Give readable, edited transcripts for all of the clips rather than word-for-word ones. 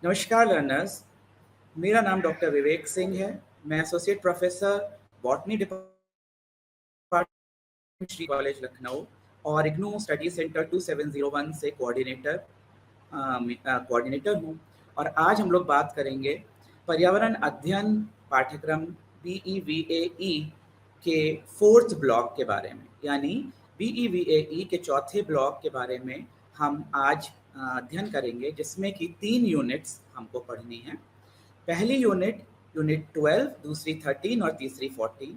नमस्कार लर्नर्स, मेरा नाम डॉक्टर विवेक सिंह है। मैं associate professor botany department Shri college Lucknow और इग्नू स्टडी सेंटर 2701 से कोऑर्डिनेटर हूँ। और आज हम लोग बात करेंगे पर्यावरण अध्ययन पाठ्यक्रम BEVAE के 4th ब्लॉक के बारे में, यानी BEVAE के चौथे ब्लॉक के बारे में हम आज अध्ययन करेंगे, जिसमें कि 3 यूनिट्स हमको पढ़नी है। पहली यूनिट 12, दूसरी 13 और तीसरी 14।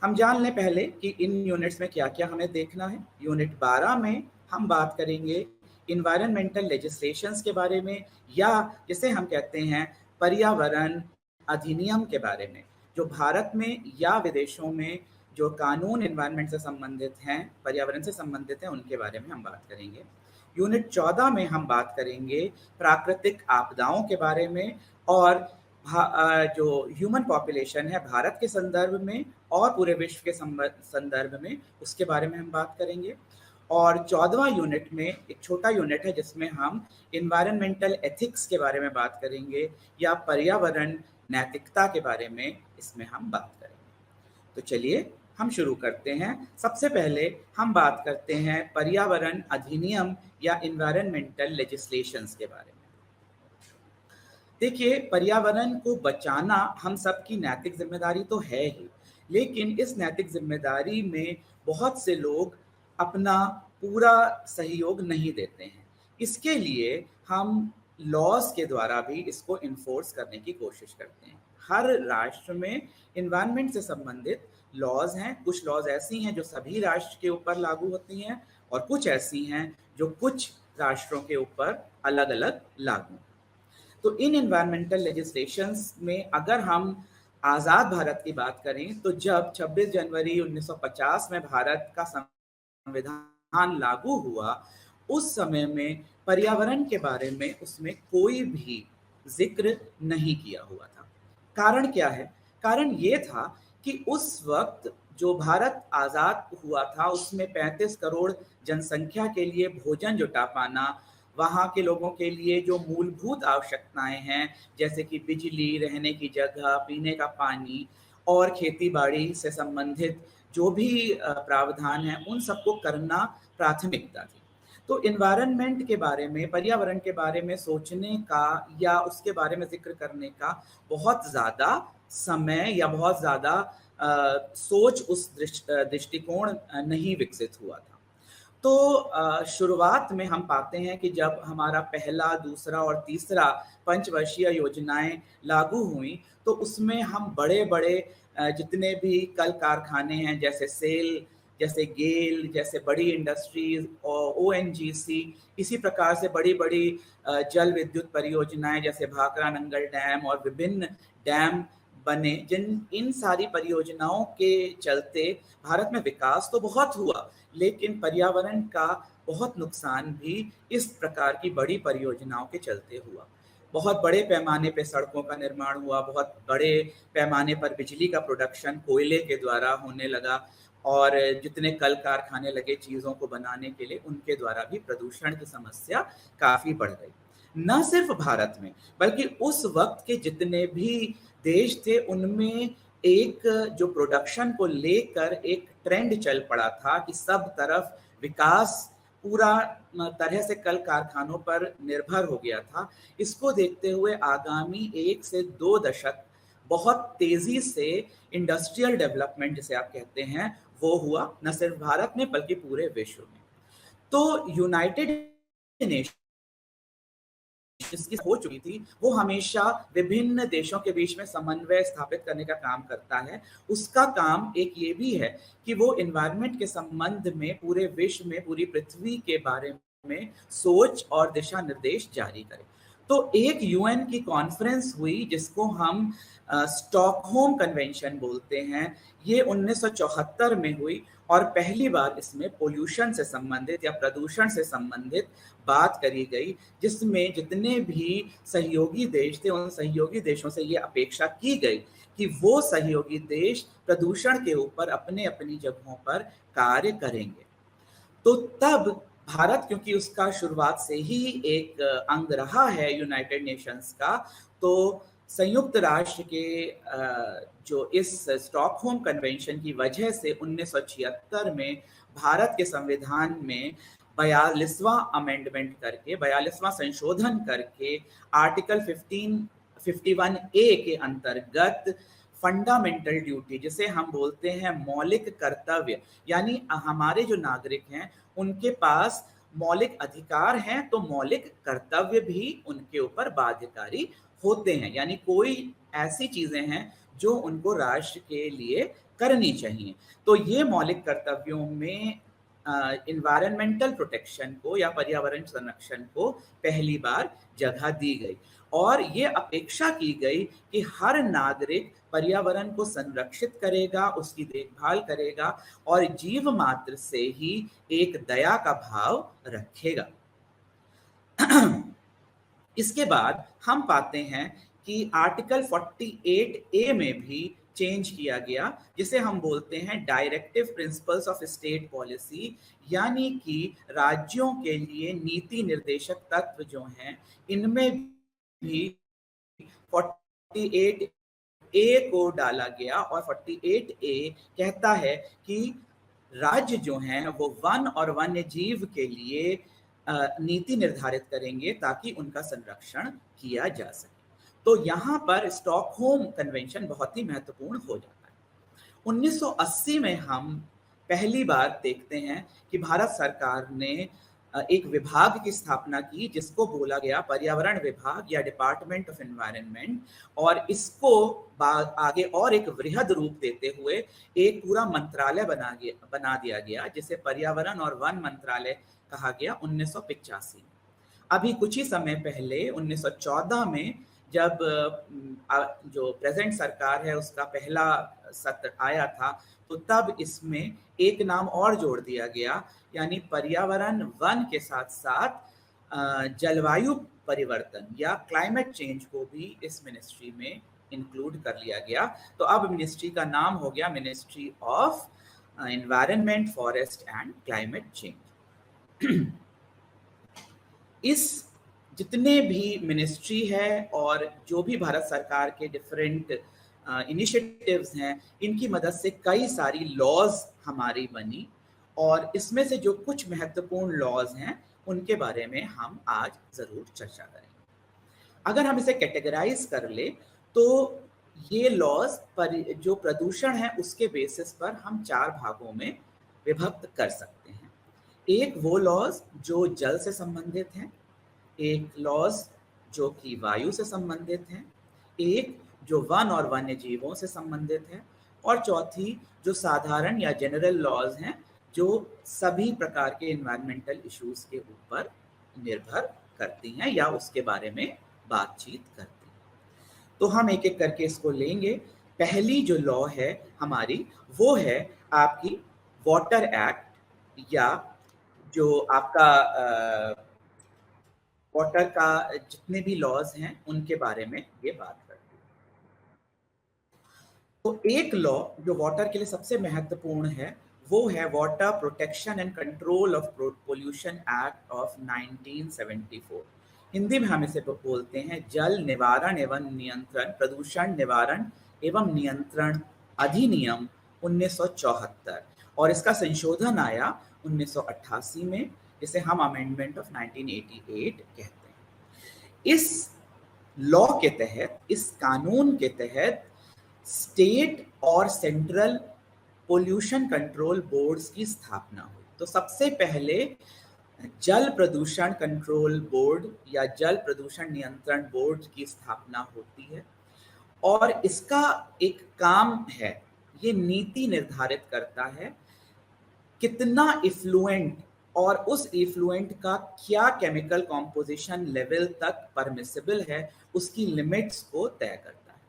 हम जान लें पहले कि इन यूनिट्स में क्या क्या हमें देखना है। यूनिट 12 में हम बात करेंगे इन्वायरमेंटल लेजिस्लेशंस के बारे में, या जिसे हम कहते हैं पर्यावरण अधिनियम के बारे में, जो भारत में या विदेशों में जो कानून इन्वायरमेंट से संबंधित हैं, पर्यावरण से संबंधित हैं, उनके बारे में हम बात करेंगे। यूनिट 14 में हम बात करेंगे प्राकृतिक आपदाओं के बारे में और जो ह्यूमन पॉपुलेशन है भारत के संदर्भ में और पूरे विश्व के संदर्भ में, उसके बारे में हम बात करेंगे। और 14वां यूनिट में एक छोटा यूनिट है जिसमें हम इन्वायरमेंटल एथिक्स के बारे में बात करेंगे, या पर्यावरण नैतिकता के बारे में इसमें हम बात करेंगे। तो चलिए हम शुरू करते हैं। सबसे पहले हम बात करते हैं पर्यावरण अधिनियम या इन्वायरमेंटल लेजिस्लेशंस के बारे में। देखिए, पर्यावरण को बचाना हम सबकी नैतिक जिम्मेदारी तो है ही, लेकिन इस नैतिक जिम्मेदारी में बहुत से लोग अपना पूरा सहयोग नहीं देते हैं। इसके लिए हम लॉज के द्वारा भी इसको इन्फोर्स करने की कोशिश करते हैं। हर राष्ट्र में इन्वायरमेंट से संबंधित लॉज हैं। कुछ लॉज ऐसी हैं जो सभी राष्ट्र के ऊपर लागू होती हैं, और कुछ ऐसी हैं जो कुछ राष्ट्रों के ऊपर अलग अलग लागू। तो इन इन्वायरमेंटल लेजिस्लेशंस में अगर हम आज़ाद भारत की बात करें, तो जब 26 जनवरी 1950 में भारत का संविधान लागू हुआ, उस समय में पर्यावरण के बारे में उसमें कोई भी जिक्र नहीं किया हुआ था। कारण क्या है? कारण ये था कि उस वक्त जो भारत आज़ाद हुआ था, उसमें 35 करोड़ जनसंख्या के लिए भोजन जुटा पाना, वहाँ के लोगों के लिए जो मूलभूत आवश्यकताएं हैं, जैसे कि बिजली, रहने की जगह, पीने का पानी और खेती बाड़ी से संबंधित जो भी प्रावधान हैं, उन सबको करना प्राथमिकता थी। तो इन्वायरमेंट के बारे में, पर्यावरण के बारे में सोचने का या उसके बारे में जिक्र करने का बहुत ज़्यादा समय या बहुत ज़्यादा सोच उस दृष्टिकोण नहीं विकसित हुआ था। तो शुरुआत में हम पाते हैं कि जब हमारा पहला, दूसरा और तीसरा पंचवर्षीय योजनाएं लागू हुई, तो उसमें हम बड़े बड़े जितने भी कल कारखाने हैं, जैसे सेल, जैसे गेल, जैसे बड़ी इंडस्ट्रीज और ONGC, इसी प्रकार से बड़ी बड़ी जल विद्युत परियोजनाएं जैसे भाखड़ा नंगल डैम और विभिन्न डैम बने, इन सारी परियोजनाओं के चलते भारत में विकास तो बहुत हुआ, लेकिन पर्यावरण का बहुत नुकसान भी इस प्रकार की बड़ी परियोजनाओं के चलते हुआ। बहुत बड़े पैमाने पे सड़कों का निर्माण हुआ, बहुत बड़े पैमाने पर बिजली का प्रोडक्शन कोयले के द्वारा होने लगा, और जितने कल कारखाने लगे चीज़ों को बनाने के लिए, उनके द्वारा भी प्रदूषण की समस्या काफ़ी बढ़ गई। न सिर्फ भारत में, बल्कि उस वक्त के जितने भी देश थे, उनमें एक जो प्रोडक्शन को लेकर एक ट्रेंड चल पड़ा था कि सब तरफ विकास पूरा तरह से कल कारखानों पर निर्भर हो गया था। इसको देखते हुए आगामी 1 से 2 दशक बहुत तेजी से इंडस्ट्रियल डेवलपमेंट, जिसे आप कहते हैं, वो हुआ, न सिर्फ भारत में बल्कि पूरे विश्व में। तो यूनाइटेड नेशन जिसकी हो चुकी थी, वो हमेशा विभिन्न देशों के बीच में समन्वय स्थापित करने का काम करता है। उसका काम एक ये भी है कि वो एनवायरनमेंट के संबंध में पूरे विश्व में, पूरी पृथ्वी के बारे में सोच और दिशा निर्देश जारी करे। तो एक UN की कॉन्फ्रेंस हुई जिसको हम स्टॉकहोम कन्वेंशन बोलते हैं। ये 1974 में हुई और पहली बार इसमें पोल्यूशन से संबंधित या प्रदूषण से संबंधित बात करी गई, जिसमें जितने भी सहयोगी देश थे, उन सहयोगी देशों से ये अपेक्षा की गई कि वो सहयोगी देश प्रदूषण के ऊपर अपने अपनी जगहों पर कार्य करेंगे। तो तब भारत क्योंकि उसका शुरुआत से ही एक अंग रहा है यूनाइटेड नेशंस का, तो संयुक्त राष्ट्र के जो इस स्टॉकहोम कन्वेंशन की वजह से 1976 में भारत के संविधान में 42वां अमेंडमेंट करके, 42वां संशोधन करके आर्टिकल 51A के अंतर्गत फंडामेंटल ड्यूटी, जिसे हम बोलते हैं मौलिक कर्तव्य, यानी हमारे जो नागरिक हैं उनके पास मौलिक अधिकार हैं तो मौलिक कर्तव्य भी उनके ऊपर बाध्यकारी होते हैं, यानी कोई ऐसी चीजें हैं जो उनको राष्ट्र के लिए करनी चाहिए। तो ये मौलिक कर्तव्यों में इन्वायरमेंटल प्रोटेक्शन को या पर्यावरण संरक्षण को पहली बार जगह दी गई और ये अपेक्षा की गई कि हर नागरिक पर्यावरण को संरक्षित करेगा, उसकी देखभाल करेगा और जीव मात्र से ही एक दया का भाव रखेगा। इसके बाद हम पाते हैं कि आर्टिकल 48A में भी चेंज किया गया, जिसे हम बोलते हैं directive principles of state policy, यानी कि राज्यों के लिए नीति निर्देशक तत्व जो हैं इनमें भी 48A को डाला गया और 48A कहता है कि राज्य जो हैं वो वन और वन्य जीव के लिए नीति निर्धारित करेंगे ताकि उनका संरक्षण किया जा सके। तो यहाँ पर स्टॉकहोम कन्वेंशन बहुत ही महत्वपूर्ण हो जाता है। 1980 में हम पहली बार देखते हैं कि भारत सरकार ने एक विभाग की स्थापना की जिसको बोला गया पर्यावरण विभाग या डिपार्टमेंट ऑफ एनवायरनमेंट, और इसको आगे और एक वृहद रूप देते हुए एक पूरा मंत्रालय बना दिया गया जिसे पर्यावरण और वन मंत्रालय कहा गया 1985 में। अभी कुछ ही समय पहले 1914 में जब जो प्रेजेंट सरकार है उसका पहला सत्र आया था तो तब इसमें एक नाम और जोड़ दिया गया, यानी पर्यावरण वन के साथ साथ जलवायु परिवर्तन या क्लाइमेट चेंज को भी इस मिनिस्ट्री में इंक्लूड कर लिया गया। तो अब मिनिस्ट्री का नाम हो गया ministry of environment, forest and climate change. इस जितने भी मिनिस्ट्री है और जो भी भारत सरकार के डिफरेंट इनिशिएटिव्स हैं, इनकी मदद से कई सारी लॉज हमारी बनी और इसमें से जो कुछ महत्वपूर्ण लॉज हैं उनके बारे में हम आज ज़रूर चर्चा करेंगे। अगर हम इसे कैटेगराइज कर ले तो ये लॉज पर जो प्रदूषण है उसके बेसिस पर हम 4 भागों में विभक्त कर सकते हैं। एक वो लॉज जो जल से संबंधित हैं, एक लॉज जो कि वायु से संबंधित हैं, एक जो वन और वन्य जीवों से संबंधित है और चौथी जो साधारण या जनरल लॉज हैं जो सभी प्रकार के एनवायरमेंटल इश्यूज के ऊपर निर्भर करती हैं या उसके बारे में बातचीत करती हैं। तो हम एक एक करके इसको लेंगे। पहली जो लॉ है हमारी वो है आपकी वाटर एक्ट, या जो आपका वाटर का जितने भी लॉज हैं उनके बारे में ये बात करती है। तो एक लॉ जो वाटर के लिए सबसे महत्वपूर्ण है वो है water protection and control of pollution act of 1974। Hindi में हम इसे बोलते हैं जल निवारण एवं नियंत्रण, प्रदूषण निवारण एवं नियंत्रण अधिनियम 1974, और इसका संशोधन आया 1988 में, जिसे हम अमेंडमेंट ऑफ 1988 कहते हैं। इस लॉ के तहत, इस कानून के तहत स्टेट और सेंट्रल पोल्यूशन कंट्रोल बोर्ड्स की स्थापना हुई। तो सबसे पहले जल प्रदूषण कंट्रोल बोर्ड या जल प्रदूषण नियंत्रण बोर्ड की स्थापना होती है और इसका एक काम है, ये नीति निर्धारित करता है कितना इफ्लुएंट और उस इफ्लुएंट का क्या केमिकल कॉम्पोजिशन लेवल तक परमिसिबल है, उसकी लिमिट्स को तय करता है।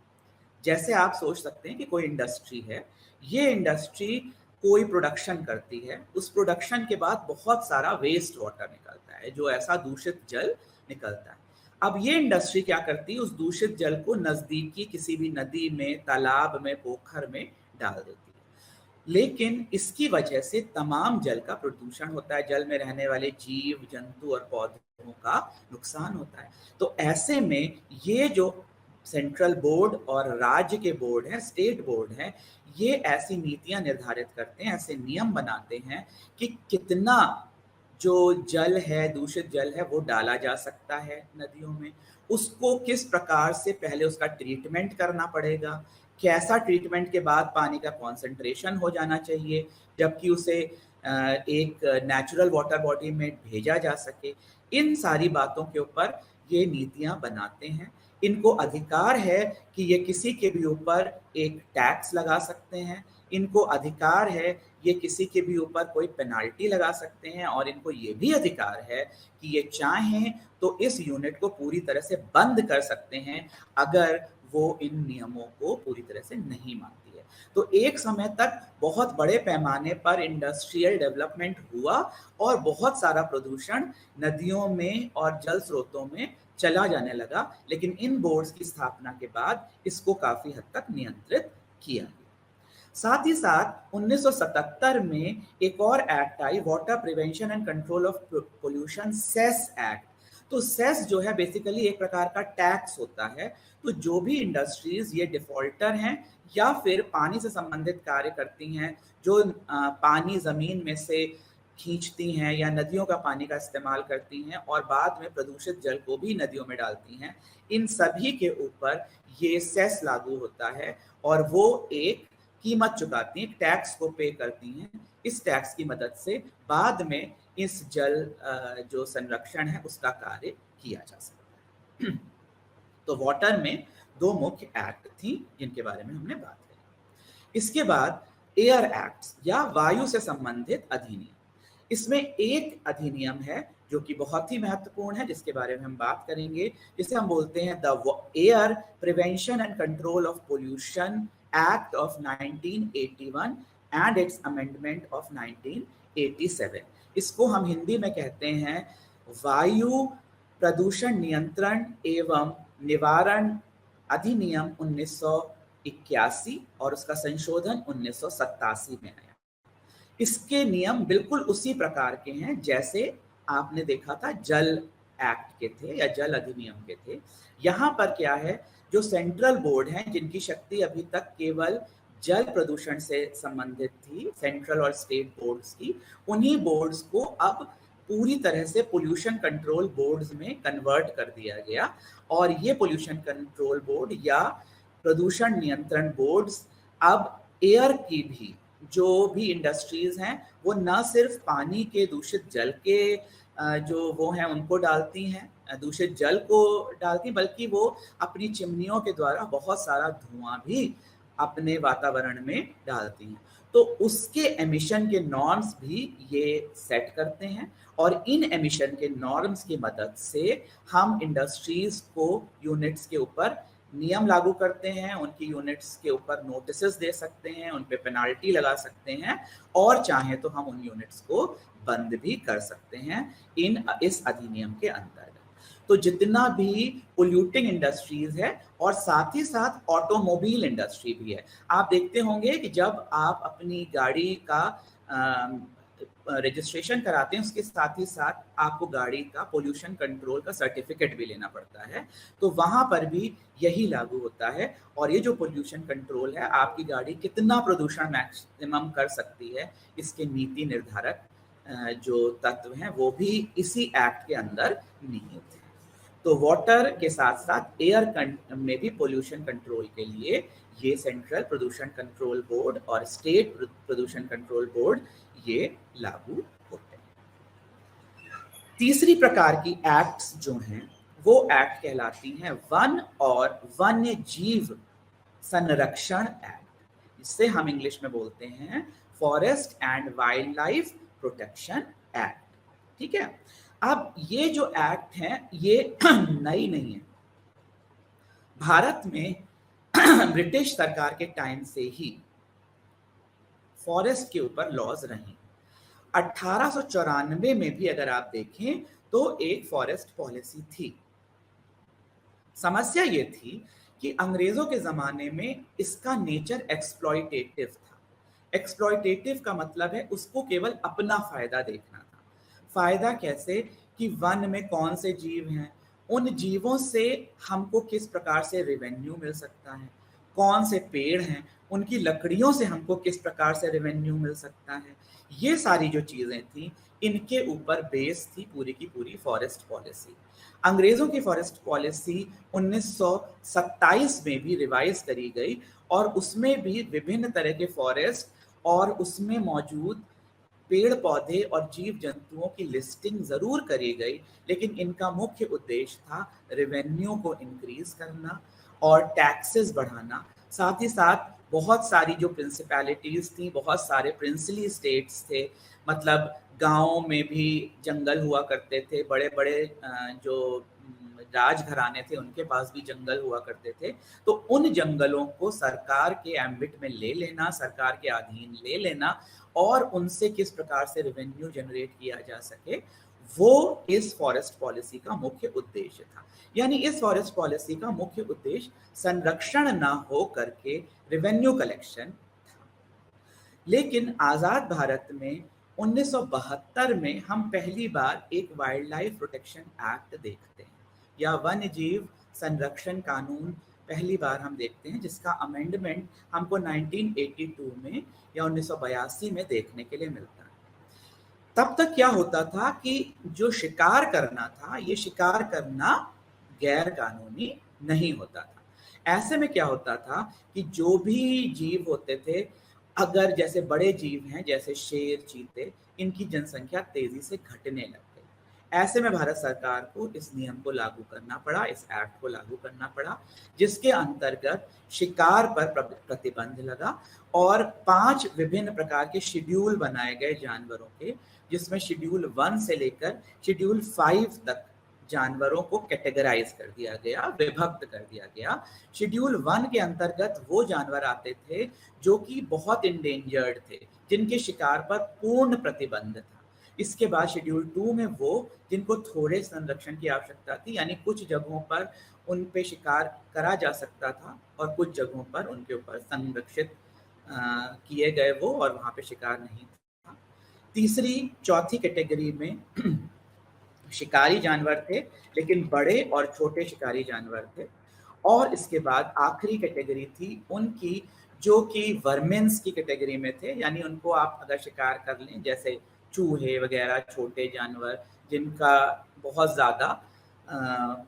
जैसे आप सोच सकते हैं कि कोई इंडस्ट्री है, ये इंडस्ट्री कोई प्रोडक्शन करती है, उस प्रोडक्शन के बाद बहुत सारा वेस्ट वाटर निकलता है, जो ऐसा दूषित जल निकलता है। अब ये इंडस्ट्री क्या करती है, उस दूषित जल को नज़दीकी किसी भी नदी में, तालाब में, पोखर में डाल देती है। लेकिन इसकी वजह से तमाम जल का प्रदूषण होता है, जल में रहने वाले जीव जंतु और पौधों का नुकसान होता है। तो ऐसे में ये जो सेंट्रल बोर्ड और राज्य के बोर्ड हैं, स्टेट बोर्ड हैं, ये ऐसी नीतियां निर्धारित करते हैं, ऐसे नियम बनाते हैं कि कितना जो जल है, दूषित जल है, वो डाला जा सकता है नदियों में, उसको किस प्रकार से पहले उसका ट्रीटमेंट करना पड़ेगा, कैसा ट्रीटमेंट के बाद पानी का कॉन्सेंट्रेशन हो जाना चाहिए, जबकि उसे एक नेचुरल वाटर बॉडी में भेजा जा सके। इन सारी बातों के ऊपर ये नीतियां बनाते हैं। इनको अधिकार है कि ये किसी के भी ऊपर एक टैक्स लगा सकते हैं, इनको अधिकार है ये किसी के भी ऊपर कोई पेनाल्टी लगा सकते हैं, और इनको ये भी अधिकार है कि ये चाहें तो इस यूनिट को पूरी तरह से बंद कर सकते हैं अगर वो इन नियमों को पूरी तरह से नहीं मानती है। तो एक समय तक बहुत बड़े पैमाने पर इंडस्ट्रियल डेवलपमेंट हुआ और बहुत सारा प्रदूषण नदियों में और जल स्रोतों में चला जाने लगा, लेकिन इन बोर्ड्स की स्थापना के बाद इसको काफी हद तक नियंत्रित किया गया। साथ ही साथ 1977 में एक और एक्ट आई, water prevention and control of pollution, cess act. तो सेस जो है बेसिकली एक प्रकार का टैक्स होता है। तो जो भी इंडस्ट्रीज ये डिफॉल्टर हैं या फिर पानी से संबंधित कार्य करती हैं, जो पानी जमीन में से खींचती हैं या नदियों का पानी का इस्तेमाल करती हैं और बाद में प्रदूषित जल को भी नदियों में डालती हैं, इन सभी के ऊपर ये सेस लागू होता है और वो एक कीमत चुकाती हैं, टैक्स को पे करती हैं। इस टैक्स की मदद से बाद में इस जल जो संरक्षण है उसका कार्य किया जा सकता है। तो वाटर में दो मुख्य एक्ट थी जिनके बारे में हमने बात करी। इसके बाद एयर एक्ट या वायु से संबंधित अधिनियम। इसमें एक अधिनियम है जो कि बहुत ही महत्वपूर्ण है, जिसके बारे में हम बात करेंगे, जिसे हम बोलते हैं the air prevention and control of pollution act of 1981 and it's amendment of 1987। इसको हम हिंदी में कहते हैं वायु प्रदूषण नियंत्रण एवं निवारण अधिनियम 1981 और उसका संशोधन 1987 में आया। इसके नियम बिल्कुल उसी प्रकार के हैं जैसे आपने देखा था जल एक्ट के थे या जल अधिनियम के थे। यहाँ पर क्या है, जो सेंट्रल बोर्ड हैं जिनकी शक्ति अभी तक केवल जल प्रदूषण से संबंधित थी, सेंट्रल और स्टेट बोर्ड्स की, उन्हीं बोर्ड्स को अब पूरी तरह से पोल्यूशन कंट्रोल बोर्ड्स में कन्वर्ट कर दिया गया। और ये पोल्यूशन कंट्रोल बोर्ड या प्रदूषण नियंत्रण बोर्ड्स अब एयर की भी, जो भी इंडस्ट्रीज हैं वो न सिर्फ पानी के दूषित जल के जो वो हैं उनको डालती हैं, दूषित जल को डालती, बल्कि वो अपनी चिमनियों के द्वारा बहुत सारा धुआं भी अपने वातावरण में डालती हैं। तो उसके एमिशन के नॉर्म्स भी ये सेट करते हैं और इन एमिशन के नॉर्म्स की मदद से हम इंडस्ट्रीज को यूनिट्स के ऊपर नियम लागू करते हैं, उनकी यूनिट्स के ऊपर नोटिसेस दे सकते हैं, उन पे पेनाल्टी लगा सकते हैं और चाहे तो हम उन यूनिट्स को बंद भी कर सकते हैं इस अधिनियम के अंतर्गत। तो जितना भी पोल्यूटिंग इंडस्ट्रीज है और साथ ही साथ ऑटोमोबाइल इंडस्ट्री भी है। आप देखते होंगे कि जब आप अपनी गाड़ी का रजिस्ट्रेशन कराते हैं उसके साथ ही साथ आपको गाड़ी का पोल्यूशन कंट्रोल का सर्टिफिकेट भी लेना पड़ता है, तो वहां पर भी यही लागू होता है। और ये जो पोल्यूशन कंट्रोल है, आपकी गाड़ी कितना प्रदूषण मैक्सिमम कर सकती है, इसके नीति निर्धारक जो तत्व हैं वो भी इसी एक्ट के अंदर निहित है। तो वाटर के साथ साथ एयर में भी पोल्यूशन कंट्रोल के लिए ये सेंट्रल प्रदूषण कंट्रोल बोर्ड और स्टेट प्रदूषण कंट्रोल बोर्ड ये लागू होते हैं। तीसरी प्रकार की एक्ट्स जो हैं वो एक्ट कहलाती हैं वन और वन्य जीव संरक्षण एक्ट, जिससे हम इंग्लिश में बोलते हैं forest and wild life protection act. ठीक है, अब ये जो एक्ट है ये नई नहीं है। भारत में ब्रिटिश सरकार के टाइम से ही फॉरेस्ट के ऊपर लॉज रहे। 1894 में भी अगर आप देखें तो एक फॉरेस्ट पॉलिसी थी। समस्या ये थी कि अंग्रेजों के जमाने में इसका नेचर एक्सप्लॉइटेटिव था, एक्सप्लॉयटेटिव का मतलब है उसको केवल अपना फायदा देखना था। फायदा कैसे? कि वन में कौन से जीव हैं, उन जीवों से हमको किस प्रकार से रेवेन्यू मिल सकता है, कौन से पेड़ हैं, उनकी लकड़ियों से हमको किस प्रकार से रेवेन्यू मिल सकता है। ये सारी जो चीज़ें थी, इनके ऊपर बेस थी पूरी की पूरी फॉरेस्ट पॉलिसी। अंग्रेज़ों की फॉरेस्ट पॉलिसी 1927 में भी रिवाइज करी गई और उसमें भी विभिन्न तरह के फॉरेस्ट और उसमें मौजूद पेड़ पौधे और जीव जंतुओं की लिस्टिंग जरूर करी गई, लेकिन इनका मुख्य उद्देश्य था रेवेन्यू को इंक्रीज करना और टैक्सेस बढ़ाना। साथ ही साथ बहुत सारी जो प्रिंसिपैलिटीज थी, बहुत सारे प्रिंसली स्टेट्स थे, मतलब गाँव में भी जंगल हुआ करते थे, बड़े बड़े जो राजघराने थे उनके पास भी जंगल हुआ करते थे। तो उन जंगलों को सरकार के एम्बिट में ले लेना, सरकार के अधीन ले लेना और उनसे किस प्रकार से रेवेन्यू जनरेट किया जा सके, वो इस फॉरेस्ट पॉलिसी का मुख्य उद्देश्य था। यानी इस फॉरेस्ट पॉलिसी का मुख्य उद्देश्य संरक्षण ना हो करके रेवेन्यू कलेक्शन था। लेकिन आज़ाद भारत में 1972 में हम पहली बार एक वाइल्ड लाइफ प्रोटेक्शन एक्ट देखते हैं, या वन्य जीव संरक्षण कानून पहली बार हम देखते हैं, जिसका अमेंडमेंट हमको 1982 में या 1982 में देखने के लिए मिलता है। तब तक क्या होता था कि जो शिकार करना था, ये शिकार करना गैर कानूनी नहीं होता था। ऐसे में क्या होता था कि जो भी जीव होते थे, अगर जैसे बड़े जीव हैं जैसे शेर, चीते, इनकी जनसंख्या तेजी से घटने लग गई। ऐसे में भारत सरकार को इस नियम को लागू करना पड़ा, इस एक्ट को लागू करना पड़ा, जिसके अंतर्गत शिकार पर प्रतिबंध लगा और 5 विभिन्न प्रकार के शेड्यूल बनाए गए जानवरों के, जिसमें शेड्यूल 1 से लेकर शेड्यूल 5 तक जानवरों को कैटेगराइज कर दिया गया, विभक्त कर दिया गया। शेड्यूल 1 के अंतर्गत वो जानवर आते थे जो कि बहुत इंडेंजर्ड थे, जिनके शिकार पर पूर्ण प्रतिबंध था। इसके बाद शेड्यूल 2 में वो जिनको थोड़े संरक्षण की आवश्यकता थी, यानी कुछ जगहों पर उन पे शिकार करा जा सकता था और कुछ जगहों पर उनके ऊपर संरक्षित किए गए वो और वहाँ पे शिकार नहीं था। तीसरी चौथी कैटेगरी में शिकारी जानवर थे, लेकिन बड़े और छोटे शिकारी जानवर थे। और इसके बाद आखिरी कैटेगरी थी उनकी जो कि वर्मिन्स की कैटेगरी में थे, यानी उनको आप अगर शिकार कर लें, जैसे चूहे वगैरह छोटे जानवर जिनका बहुत ज़्यादा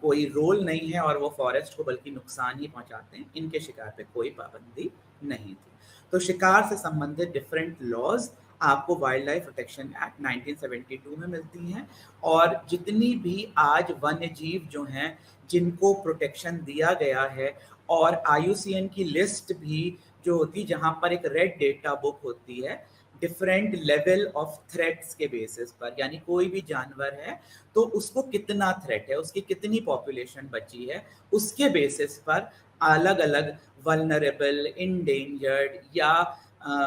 कोई रोल नहीं है और वो फॉरेस्ट को बल्कि नुकसान ही पहुंचाते हैं, इनके शिकार पे कोई पाबंदी नहीं थी। तो शिकार से संबंधित डिफरेंट लॉज आपको वाइल्ड लाइफ प्रोटेक्शन एक्ट 1972 में मिलती हैं। और जितनी भी आज वन्य जीव जो हैं जिनको प्रोटेक्शन दिया गया है, और IUCN की लिस्ट भी जो होती है, जहाँ पर एक रेड डेटा बुक होती है डिफरेंट लेवल ऑफ थ्रेट्स के बेसिस पर, यानी कोई भी जानवर है तो उसको कितना थ्रेट है, उसकी कितनी पॉपुलेशन बची है, उसके बेसिस पर अलग अलग वल्नरेबल, इंडेंजर्ड या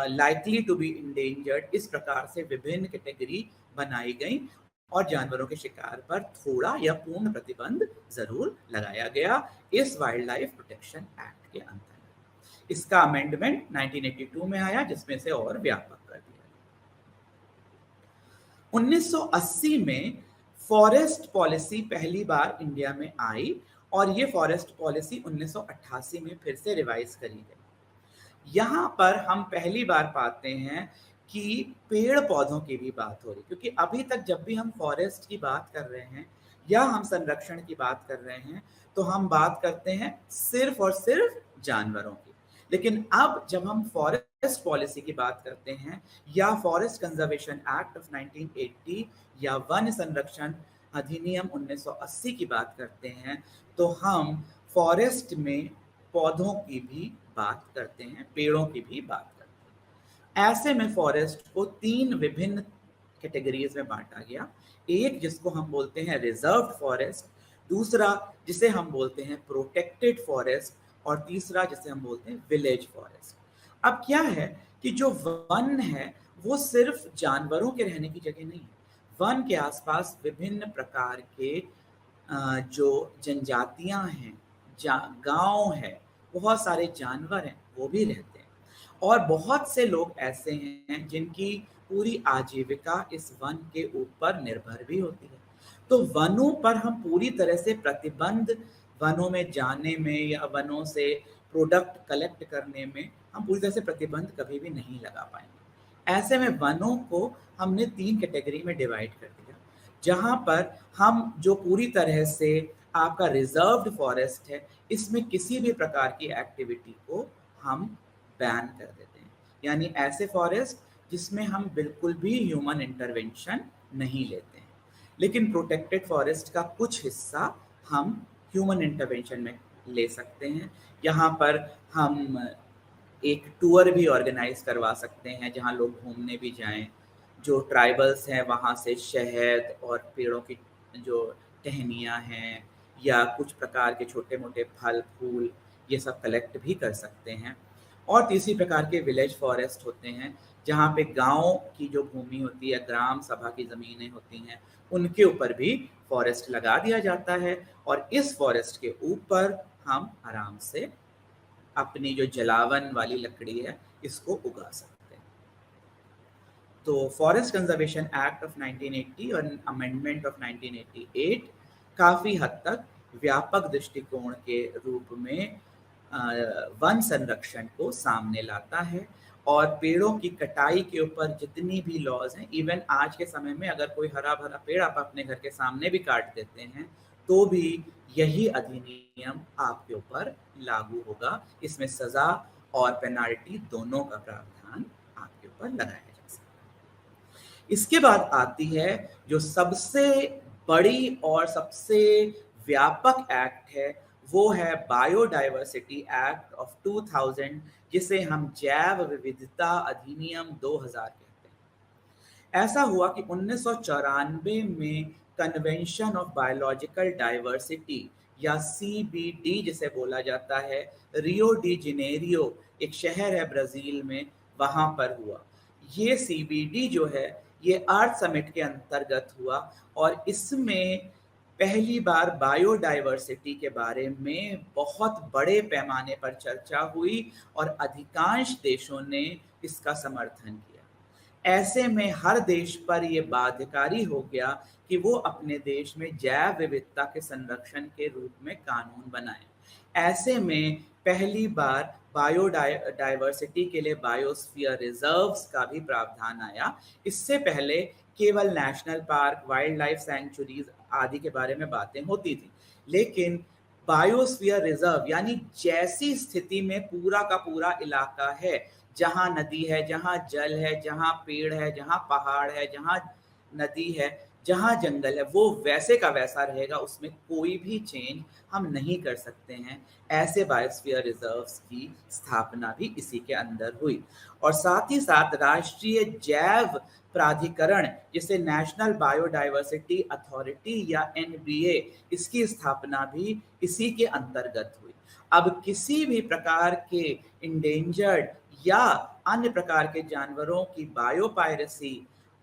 लाइकली टू बी इंडेंजर्ड, इस प्रकार से विभिन्न कैटेगरी बनाई गई और जानवरों के शिकार पर थोड़ा या पूर्ण प्रतिबंध जरूर लगाया गया इस वाइल्ड लाइफ प्रोटेक्शन एक्ट के अंतर्गत। इसका अमेंडमेंट 1982 में आया, जिसमें से और व्यापक कर दिया। 1980 में फॉरेस्ट पॉलिसी पहली बार इंडिया में आई और ये फॉरेस्ट पॉलिसी 1988 में फिर से रिवाइज करी गई। यहाँ पर हम पहली बार पाते हैं कि पेड़ पौधों की भी बात हो रही, क्योंकि अभी तक जब भी हम फॉरेस्ट की बात कर रहे हैं या हम संरक्षण की बात कर रहे हैं तो हम बात करते हैं सिर्फ और सिर्फ जानवरों की। लेकिन अब जब हम फॉरेस्ट पॉलिसी की बात करते हैं या फॉरेस्ट कंजर्वेशन एक्ट ऑफ 1980 या वन संरक्षण अधिनियम 1980 की बात करते हैं, तो हम फॉरेस्ट में पौधों की भी बात करते हैं, पेड़ों की भी बात करते हैं। ऐसे में फॉरेस्ट को 3 विभिन्न कैटेगरीज में बांटा गया। एक जिसको हम बोलते हैं रिजर्व्ड फॉरेस्ट, दूसरा जिसे हम बोलते हैं प्रोटेक्टेड फॉरेस्ट, और तीसरा जिसे हम बोलते हैं विलेज फॉरेस्ट। अब क्या है कि जो वन है वो सिर्फ जानवरों के रहने की जगह नहीं है। वन के आसपास विभिन्न प्रकार के जो जनजातियां हैं, गांव है, बहुत सारे जानवर हैं, वो भी रहते हैं। और बहुत से लोग ऐसे हैं जिनकी पूरी आजीविका इस वन के ऊपर निर्भर भी होती है। तो वनों पर हम पूरी तरह से प्रतिबंध, वनों में जाने में या वनों से प्रोडक्ट कलेक्ट करने में हम पूरी तरह से प्रतिबंध कभी भी नहीं लगा पाएंगे। ऐसे में वनों को हमने 3 कैटेगरी में डिवाइड कर दिया, जहाँ पर हम जो पूरी तरह से आपका रिजर्व्ड फॉरेस्ट है, इसमें किसी भी प्रकार की एक्टिविटी को हम बैन कर देते हैं। यानी ऐसे फॉरेस्ट जिसमें हम बिल्कुल भी ह्यूमन इंटरवेंशन नहीं लेते हैं। लेकिन प्रोटेक्टेड फॉरेस्ट का कुछ हिस्सा हम ह्यूमन इंटरवेंशन में ले सकते हैं। यहाँ पर हम एक टूर भी ऑर्गेनाइज करवा सकते हैं जहाँ लोग घूमने भी जाएं। जो ट्राइबल्स हैं वहाँ से शहद और पेड़ों की जो टहनियाँ हैं या कुछ प्रकार के छोटे मोटे फल फूल, ये सब कलेक्ट भी कर सकते हैं। और तीसरी प्रकार के विलेज फॉरेस्ट होते हैं, जहाँ पे गांव की जो भूमि होती है, ग्राम सभा की ज़मीनें होती हैं, उनके ऊपर भी फॉरेस्ट लगा दिया जाता है और इस फॉरेस्ट के ऊपर हम आराम से अपनी जो जलावन वाली लकड़ी है इसको उगा सकते हैं। तो फॉरेस्ट कंजर्वेशन एक्ट ऑफ 1980 और अमेंडमेंट ऑफ 1988 काफ़ी हद तक व्यापक दृष्टिकोण के रूप में वन संरक्षण को सामने लाता है और पेड़ों की कटाई के ऊपर जितनी भी लॉज हैं, इवन आज के समय में अगर कोई हरा भरा पेड़ आप अपने घर के सामने भी काट देते हैं तो भी यही अधिनियम आपके ऊपर लागू होगा। इसमें सजा और पेनाल्टी दोनों का प्रावधान आपके ऊपर लगाया जा सकता है। इसके बाद आती है जो सबसे बड़ी और सबसे व्यापक एक्ट है, वो है बायोडाइवर्सिटी एक्ट ऑफ 2000, जिसे हम जैव विविधता अधिनियम 2000 कहते हैं। ऐसा हुआ कि 1994 में कन्वेंशन ऑफ बायोलॉजिकल डाइवर्सिटी या CBD जिसे बोला जाता है, रियो डी जेनेरियो एक शहर है ब्राज़ील में, वहाँ पर हुआ। ये CBD जो है ये अर्थ समिट के अंतर्गत हुआ और इसमें पहली बार बायोडाइवर्सिटी के बारे में बहुत बड़े पैमाने पर चर्चा हुई और अधिकांश देशों ने इसका समर्थन किया। ऐसे में हर देश पर यह बाध्यकारी हो गया कि वो अपने देश में जैव विविधता के संरक्षण के रूप में कानून बनाए। ऐसे में पहली बार बायोडाइवर्सिटी के लिए बायोस्फीयर रिजर्व्स का भी प्रावधान आया। इससे पहले केवल national park, wild life sanctuaries आदि के बारे में बातें होती थी, लेकिन बायोस्फीयर रिजर्व यानी जैसी स्थिति में पूरा का पूरा इलाका है, जहां नदी है, जहां जल है, जहां पेड़ है, जहां पहाड़ है, जहां नदी है, जहां जंगल है, वो वैसे का वैसा रहेगा, उसमें कोई भी चेंज हम नहीं कर सकते हैं। ऐसे बायोस्फीयर रिजर्व्स की स्थापना भी इसी के अंदर हुई और साथ ही साथ राष्ट्रीय जैव प्राधिकरण जिसे नेशनल बायोडाइवर्सिटी अथॉरिटी या NBA, इसकी स्थापना भी इसी के अंतर्गत हुई। अब किसी भी प्रकार के इंडेंजर्ड या अन्य प्रकार के जानवरों की बायोपायरेसी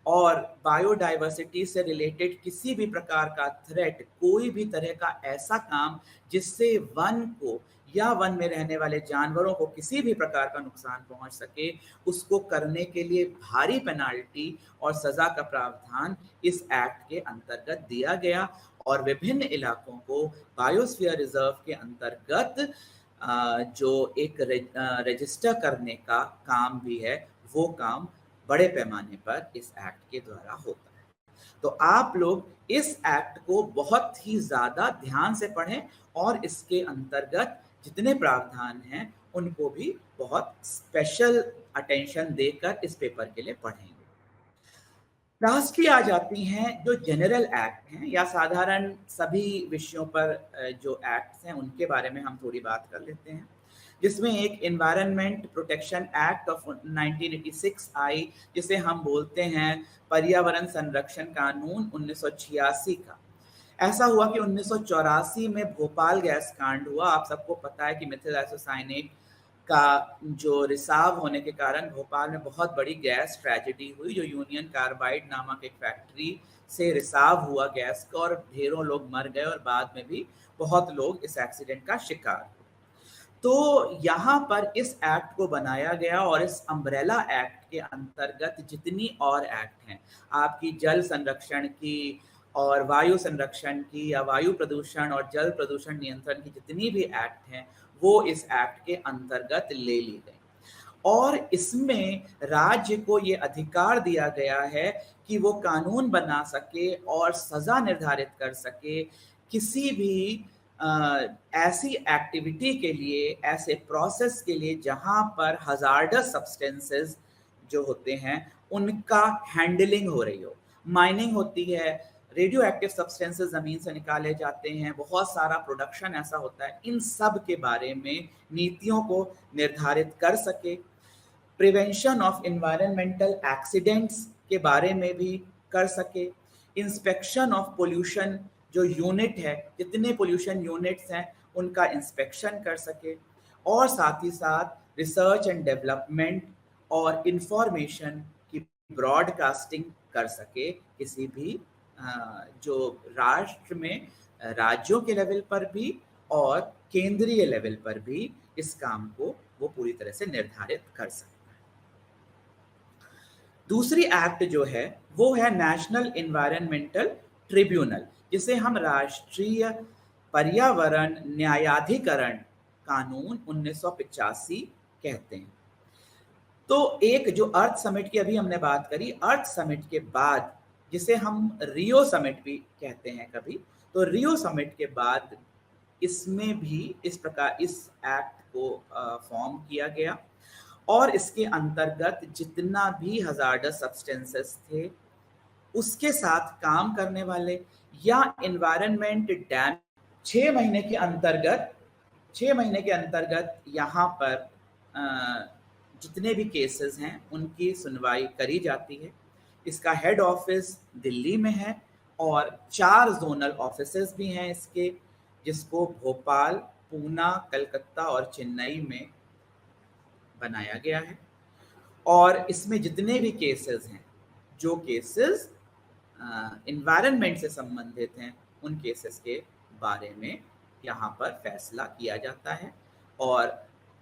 और बायोडाइवर्सिटी से रिलेटेड किसी भी प्रकार का थ्रेट, कोई भी तरह का ऐसा काम जिससे वन को या वन में रहने वाले जानवरों को किसी भी प्रकार का नुकसान पहुंच सके, उसको करने के लिए भारी पेनाल्टी और सजा का प्रावधान इस एक्ट के अंतर्गत दिया गया और विभिन्न इलाकों को बायोस्फीयर रिजर्व के अंतर्गत जो एक रजिस्टर करने का काम भी है, वो काम बड़े पैमाने पर इस एक्ट के द्वारा होता है। तो आप लोग इस एक्ट को बहुत ही ज़्यादा ध्यान से पढ़ें और इसके अंतर्गत जितने प्रावधान हैं उनको भी बहुत स्पेशल अटेंशन देकर इस पेपर के लिए पढ़ेंगे। लास्टली आ जाती हैं जो जनरल एक्ट हैं या साधारण सभी विषयों पर जो एक्ट्स हैं उनके बारे में हम थोड़ी बात कर लेते हैं, जिसमें एक एनवायरनमेंट प्रोटेक्शन एक्ट ऑफ 1986 आई, जिसे हम बोलते हैं पर्यावरण संरक्षण कानून 1986 का। ऐसा हुआ कि 1984 में भोपाल गैस कांड हुआ। आप सबको पता है कि मिथिल आइसोसाइनेट का जो रिसाव होने के कारण भोपाल में बहुत बड़ी गैस ट्रेजेडी हुई, जो यूनियन कार्बाइड नामक एक फैक्ट्री से रिसाव हुआ गैस का और ढेरों लोग मर गए और बाद में भी बहुत लोग इस एक्सीडेंट का शिकार हुए। तो यहाँ पर इस एक्ट को बनाया गया और इस अम्ब्रेला एक्ट के अंतर्गत जितनी और एक्ट हैं, आपकी जल संरक्षण की और वायु संरक्षण की या वायु प्रदूषण और जल प्रदूषण नियंत्रण की जितनी भी एक्ट हैं, वो इस एक्ट के अंतर्गत ले ली गई। और इसमें राज्य को ये अधिकार दिया गया है कि वो कानून बना सके और सज़ा निर्धारित कर सके किसी भी ऐसी एक्टिविटी के लिए, ऐसे प्रोसेस के लिए जहाँ पर हज़ार्डस सब्सटेंसेस जो होते हैं, उनका हैंडलिंग हो रही हो। माइनिंग होती है, रेडियो एक्टिव सब्सटेंसेस ज़मीन से निकाले जाते हैं, बहुत सारा प्रोडक्शन ऐसा होता है, इन सब के बारे में नीतियों को निर्धारित कर सके। प्रिवेंशन ऑफ एनवायरमेंटल एक्सीडेंट्स के बारे में भी कर सके। इंस्पेक्शन ऑफ पोल्यूशन जो यूनिट है, जितने पोल्यूशन यूनिट्स हैं उनका इंस्पेक्शन कर सके और साथ ही साथ रिसर्च एंड डेवलपमेंट और इंफॉर्मेशन की ब्रॉडकास्टिंग कर सके किसी भी जो राष्ट्र में राज्यों के लेवल पर भी और केंद्रीय लेवल पर भी इस काम को वो पूरी तरह से निर्धारित कर सके। दूसरी एक्ट जो है वो है नेशनल एनवायरमेंटल ट्रिब्यूनल, जिसे हम राष्ट्रीय पर्यावरण न्यायाधिकरण कानून 1985 कहते हैं। तो एक जो अर्थ समिट की अभी हमने बात करी, अर्थ समिट के बाद जिसे हम रियो समिट भी कहते हैं कभी, तो रियो समिट के बाद इसमें भी इस प्रकार इस एक्ट को फॉर्म किया गया और इसके अंतर्गत जितना भी हज़ार्डस सब्सटेंसेस थे उसके साथ काम करने वाले या एनवायरनमेंट डैम 6 महीने के अंतर्गत यहाँ पर जितने भी केसेस हैं उनकी सुनवाई करी जाती है। इसका हेड ऑफिस दिल्ली में है और 4 जोनल ऑफिसेस भी हैं इसके, जिसको भोपाल, पूना, कलकत्ता और चेन्नई में बनाया गया है। और इसमें जितने भी केसेस हैं, जो केसेस एनवायरनमेंट से संबंधित हैं, उन केसेस के बारे में यहाँ पर फैसला किया जाता है और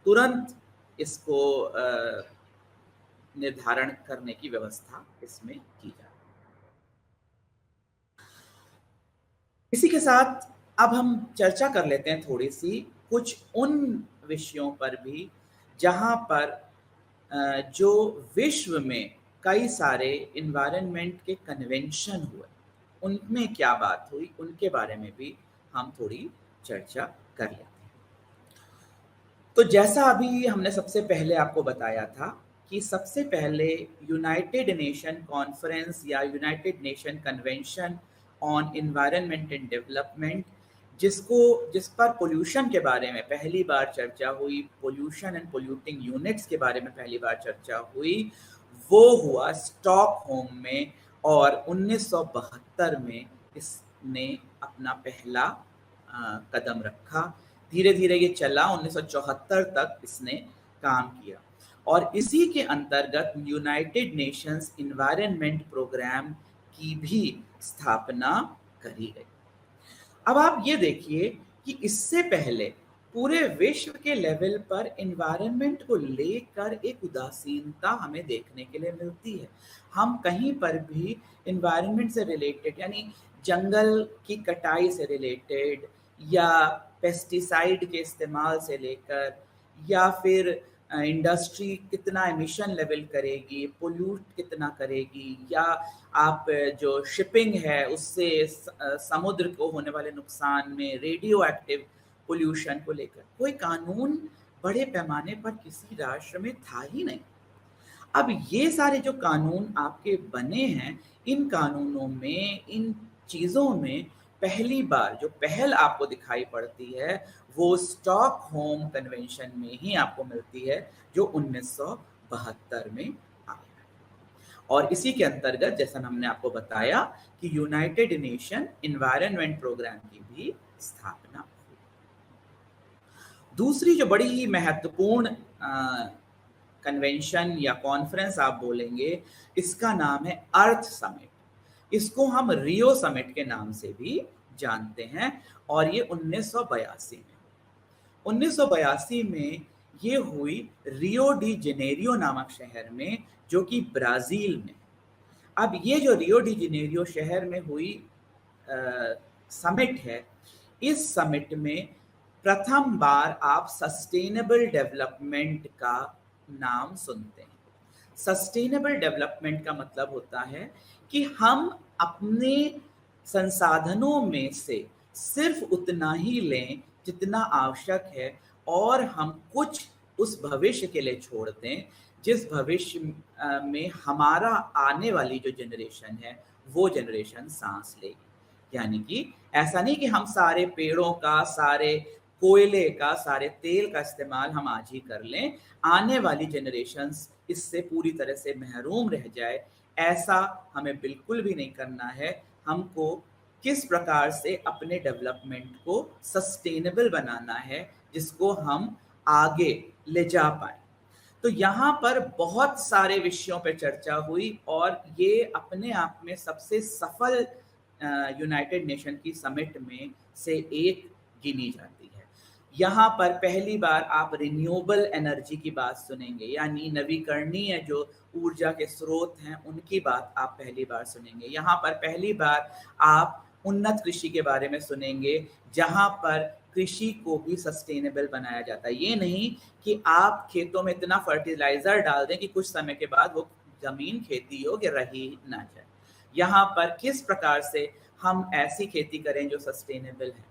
तुरंत इसको निर्धारण करने की व्यवस्था इसमें की जाती है। इसी के साथ अब हम चर्चा कर लेते हैं थोड़ी सी कुछ उन विषयों पर भी जहाँ पर जो विश्व में कई सारे एनवायरनमेंट के कन्वेंशन हुए, उनमें क्या बात हुई, उनके बारे में भी हम थोड़ी चर्चा कर लेते हैं। तो जैसा अभी हमने सबसे पहले आपको बताया था कि सबसे पहले यूनाइटेड नेशन कॉन्फ्रेंस या United nation convention on environment and development, जिस पर पोल्यूशन के बारे में पहली बार चर्चा हुई, पोल्यूशन एंड पोल्यूटिंग यूनिट्स के बारे में पहली बार चर्चा हुई, वो हुआ स्टॉकहोम में और 1972 में इसने अपना पहला कदम रखा। धीरे धीरे ये चला, 1974 तक इसने काम किया और इसी के अंतर्गत यूनाइटेड नेशंस एनवायरनमेंट प्रोग्राम की भी स्थापना करी गई। अब आप ये देखिए कि इससे पहले पूरे विश्व के लेवल पर एनवायरनमेंट को लेकर एक उदासीनता हमें देखने के लिए मिलती है। हम कहीं पर भी एनवायरनमेंट से रिलेटेड, यानी जंगल की कटाई से रिलेटेड या पेस्टिसाइड के इस्तेमाल से लेकर या फिर इंडस्ट्री कितना एमिशन लेवल करेगी, पोल्यूट कितना करेगी, या आप जो शिपिंग है उससे समुद्र को होने वाले नुकसान में रेडियो एक्टिव पोल्यूशन को लेकर कोई कानून बड़े पैमाने पर किसी राष्ट्र में था ही नहीं। अब ये सारे जो कानून आपके बने हैं, इन कानूनों में, इन चीज़ों में पहली बार जो पहल आपको दिखाई पड़ती है वो स्टॉकहोम कन्वेंशन में ही आपको मिलती है, जो 1972 में आई और इसी के अंतर्गत जैसा हमने आपको बताया कि यूनाइटेड नेशन एनवायरनमेंट प्रोग्राम की भी स्थापना हुई। दूसरी जो बड़ी ही महत्वपूर्ण कन्वेंशन या कॉन्फ्रेंस आप बोलेंगे, इसका नाम है अर्थ समिट। इसको हम रियो समिट के नाम से भी जानते हैं और ये 1982 में। 1982 में ये हुई रियो डी जेनेरियो नामक शहर में, जो कि ब्राज़ील में। अब ये जो रियो डी जेनेरियो शहर में हुई समिट है, इस समिट में प्रथम बार आप सस्टेनेबल डेवलपमेंट का नाम सुनते हैं। सस्टेनेबल डेवलपमेंट का मतलब होता है कि हम अपने संसाधनों में से सिर्फ उतना ही लें जितना आवश्यक है, और हम कुछ उस भविष्य के लिए छोड़ दें जिस भविष्य में हमारा आने वाली जो जनरेशन है वो जनरेशन सांस लेगी। यानी कि ऐसा नहीं कि हम सारे पेड़ों का, सारे कोयले का, सारे तेल का इस्तेमाल हम आज ही कर लें, आने वाली जनरेशन्स इससे पूरी तरह से महरूम रह जाए, ऐसा हमें बिल्कुल भी नहीं करना है। हमको किस प्रकार से अपने डेवलपमेंट को सस्टेनेबल बनाना है जिसको हम आगे ले जा पाए। तो यहाँ पर बहुत सारे विषयों पर चर्चा हुई और ये अपने आप में सबसे सफल यूनाइटेड नेशन की समिट में से एक गिनी जाती है। यहाँ पर पहली बार आप रिन्यूएबल एनर्जी की बात सुनेंगे, यानी नवीकरणीय जो ऊर्जा के स्रोत हैं उनकी बात आप पहली बार सुनेंगे। यहाँ पर पहली बार आप उन्नत कृषि के बारे में सुनेंगे, जहाँ पर कृषि को भी सस्टेनेबल बनाया जाता है। ये नहीं कि आप खेतों में इतना फर्टिलाइजर डाल दें कि कुछ समय के बाद वो जमीन खेती योग्य रही ना जाए। यहाँ पर किस प्रकार से हम ऐसी खेती करें जो सस्टेनेबल है।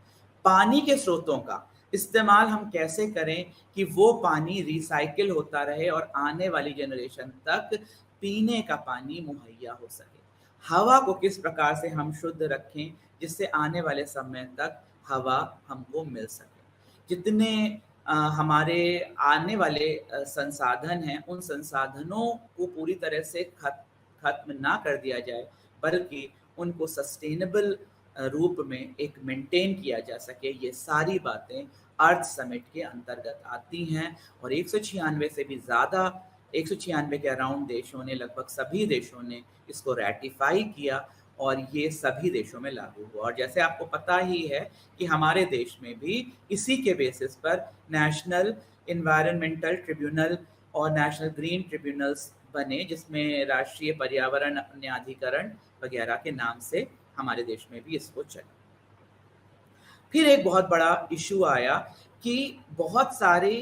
पानी के स्रोतों का इस्तेमाल हम कैसे करें कि वो पानी रिसाइकिल होता रहे और आने वाली जनरेशन तक पीने का पानी मुहैया हो सके। हवा को किस प्रकार से हम शुद्ध रखें जिससे आने वाले समय तक हवा हमको मिल सके। जितने हमारे आने वाले संसाधन हैं, उन संसाधनों को पूरी तरह से खत्म ना कर दिया जाए, बल्कि उनको सस्टेनेबल रूप में एक मेंटेन किया जा सके। ये सारी बातें अर्थ समिट के अंतर्गत आती हैं और 196 से भी ज़्यादा, 196 के अराउंड देशों ने, लगभग सभी देशों ने इसको रैटिफाई किया और ये सभी देशों में लागू हुआ। और जैसे आपको पता ही है कि हमारे देश में भी इसी के बेसिस पर नेशनल एनवायरनमेंटल ट्रिब्यूनल और नेशनल ग्रीन ट्रिब्यूनल्स बने, जिसमें राष्ट्रीय पर्यावरण न्यायाधिकरण वगैरह के नाम से हमारे देश में भी इसको चला। फिर एक बहुत बड़ा इशू आया कि बहुत सारे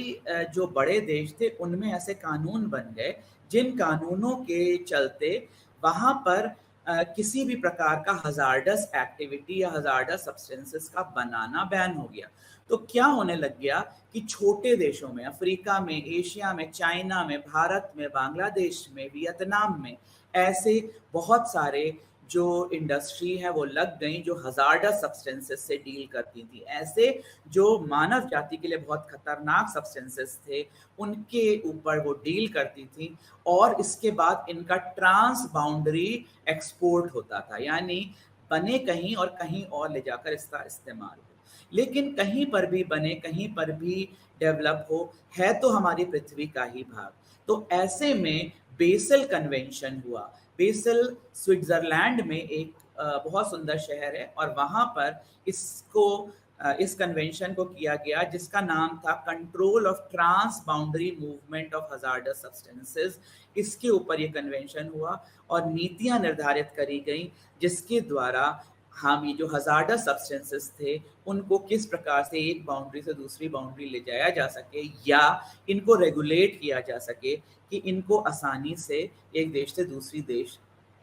जो बड़े देश थे उनमें ऐसे कानून बन गए जिन कानूनों के चलते वहाँ पर किसी भी प्रकार का हजार्डस एक्टिविटी या हजार्डस सब्सटेंसेस का बनाना बैन हो गया। तो क्या होने लग गया कि छोटे देशों में, अफ्रीका में, एशिया में, चाइना में, भारत में, बांग्लादेश में, वियतनाम में, ऐसे बहुत सारे जो इंडस्ट्री है वो लग गई जो हजार्डस सब्सटेंसेस से डील करती थी। ऐसे जो मानव जाति के लिए बहुत खतरनाक सब्सटेंसेस थे उनके ऊपर वो डील करती थी और इसके बाद इनका ट्रांस बाउंड्री एक्सपोर्ट होता था, यानी बने कहीं और कहीं और ले जाकर इसका इस्तेमाल हो। लेकिन कहीं पर भी बने, कहीं पर भी डेवलप हो, है तो हमारी पृथ्वी का ही भाग। तो ऐसे में बेसल कन्वेंशन हुआ। बेसल स्विट्जरलैंड में एक बहुत सुंदर शहर है और वहाँ पर इस कन्वेंशन को किया गया जिसका नाम था control of trans boundary movement of hazardous substances. इसके ऊपर ये कन्वेंशन हुआ और नीतियाँ निर्धारित करी गई जिसके द्वारा हम ये जो हजार्डस सब्सटेंसेस थे उनको किस प्रकार से एक बाउंड्री से दूसरी बाउंड्री ले जाया जा सके या इनको रेगुलेट किया जा सके कि इनको आसानी से एक देश से दूसरी देश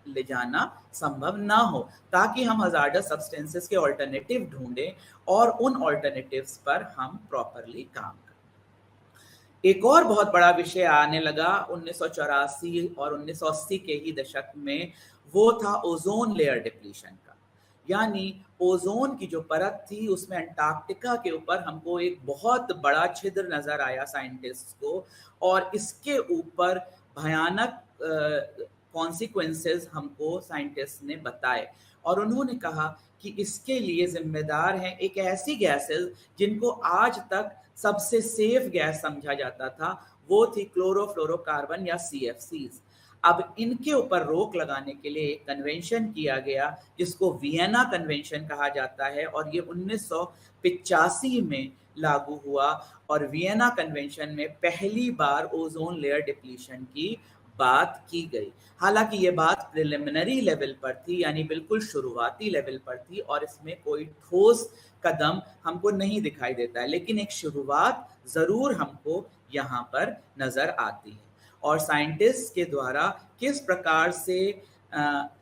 ले जाना संभव ना हो, ताकि हम हजार्डस सब्सटेंसेस के ऑल्टरनेटिव ढूंढें और उन ऑल्टरनेटिव्स पर हम प्रॉपरली काम करें। एक और बहुत बड़ा विषय आने लगा 1984 और 1980 के ही दशक में, वो था ओजोन लेयर डिप्लीशन का। यानी ओजोन की जो परत थी उसमें अंटार्कटिका के ऊपर हमको एक बहुत बड़ा छिद्र नजर आया साइंटिस्ट को, और इसके ऊपर भयानक कॉन्सिक्वेंसेस हमको साइंटिस्ट ने बताए और उन्होंने कहा कि इसके लिए जिम्मेदार हैं एक ऐसी गैसेस जिनको आज तक सबसे सेफ गैस समझा जाता था, वो थी क्लोरोफ्लोरोकार्बन या CFCs। अब इनके ऊपर रोक लगाने के लिए एक कन्वेंशन किया गया जिसको वियना कन्वेंशन कहा जाता है, और ये 1985 में लागू हुआ। और वियना कन्वेंशन में पहली बार ओजोन लेयर डिप्लीशन की बात की गई। हालांकि ये बात प्रिलिमिनरी लेवल पर थी, यानी बिल्कुल शुरुआती लेवल पर थी, और इसमें कोई ठोस कदम हमको नहीं दिखाई देता है, लेकिन एक शुरुआत ज़रूर हमको यहाँ पर नज़र आती है। और साइंटिस्ट के द्वारा किस प्रकार से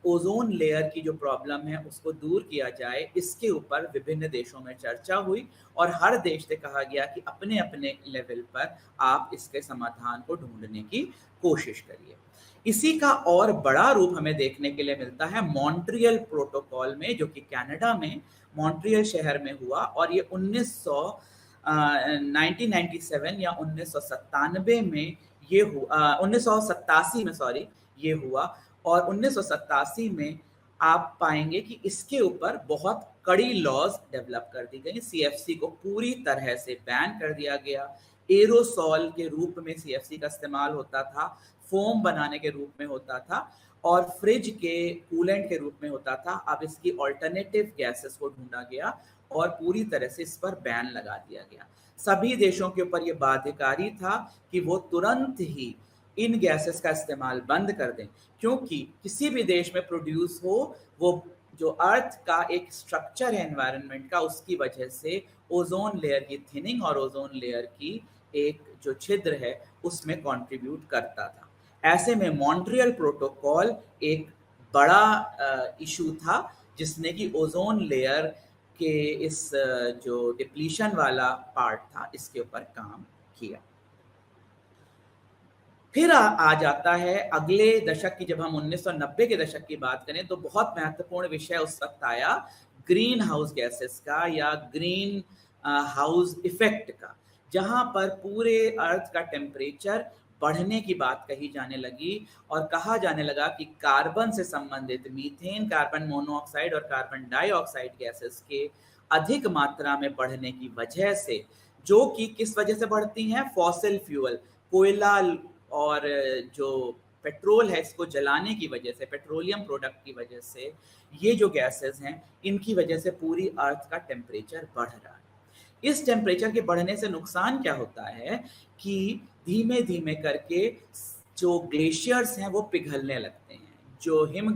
ओजोन लेयर की जो प्रॉब्लम है उसको दूर किया जाए, इसके ऊपर विभिन्न देशों में चर्चा हुई, और हर देश से कहा गया कि अपने अपने लेवल पर आप इसके समाधान को ढूंढने की कोशिश करिए। इसी का और बड़ा रूप हमें देखने के लिए मिलता है मॉन्ट्रियल प्रोटोकॉल में, जो कि कनाडा में मॉन्ट्रियल शहर में हुआ, और ये 1997 या 1997 में ये हुआ, 1987 में सॉरी ये हुआ। और 1987 में आप पाएंगे कि इसके ऊपर बहुत कड़ी लॉज डेवलप कर दी गई। सीएफसी को पूरी तरह से बैन कर दिया गया। एरोसॉल के रूप में सीएफसी का इस्तेमाल होता था, फोम बनाने के रूप में होता था, और फ्रिज के कूलेंट के रूप में होता था। अब इसकी ऑल्टरनेटिव गैसेस को ढूंढा गया और पूरी तरह से इस पर बैन लगा दिया गया। सभी देशों के ऊपर यह बाध्यकारी था कि वो तुरंत ही इन गैसेस का इस्तेमाल बंद कर दें, क्योंकि किसी भी देश में प्रोड्यूस हो, वो जो अर्थ का एक स्ट्रक्चर है एनवायरनमेंट का, उसकी वजह से ओजोन लेयर की थिनिंग और ओजोन लेयर की एक जो छिद्र है उसमें कंट्रीब्यूट करता था। ऐसे में मॉन्ट्रियल प्रोटोकॉल एक बड़ा इशू था, जिसने कि ओजोन लेयर के इस जो डिप्लीशन वाला पार्ट था इसके ऊपर काम किया। फिर आ जाता है अगले दशक की, जब हम 1990 के दशक की बात करें तो बहुत महत्वपूर्ण विषय उस वक्त आया ग्रीन हाउस गैसेस का, या ग्रीन हाउस इफेक्ट का, जहां पर पूरे अर्थ का टेम्परेचर बढ़ने की बात कही जाने लगी, और कहा जाने लगा कि कार्बन से संबंधित मीथेन, कार्बन मोनोऑक्साइड और कार्बन डाइऑक्साइड गैसेस के अधिक मात्रा में बढ़ने की वजह से, जो कि किस वजह से बढ़ती हैं, फॉसिल फ्यूल, कोयला और जो पेट्रोल है इसको जलाने की वजह से, पेट्रोलियम प्रोडक्ट की वजह से, ये जो गैसेस हैं इनकी वजह से पूरी अर्थ का टेम्परेचर बढ़ रहा है। इस टेम्परेचर के बढ़ने से नुकसान क्या होता है कि धीमे धीमे करके जो ग्लेशियर्स हैं वो पिघलने लगते हैं, जो हिम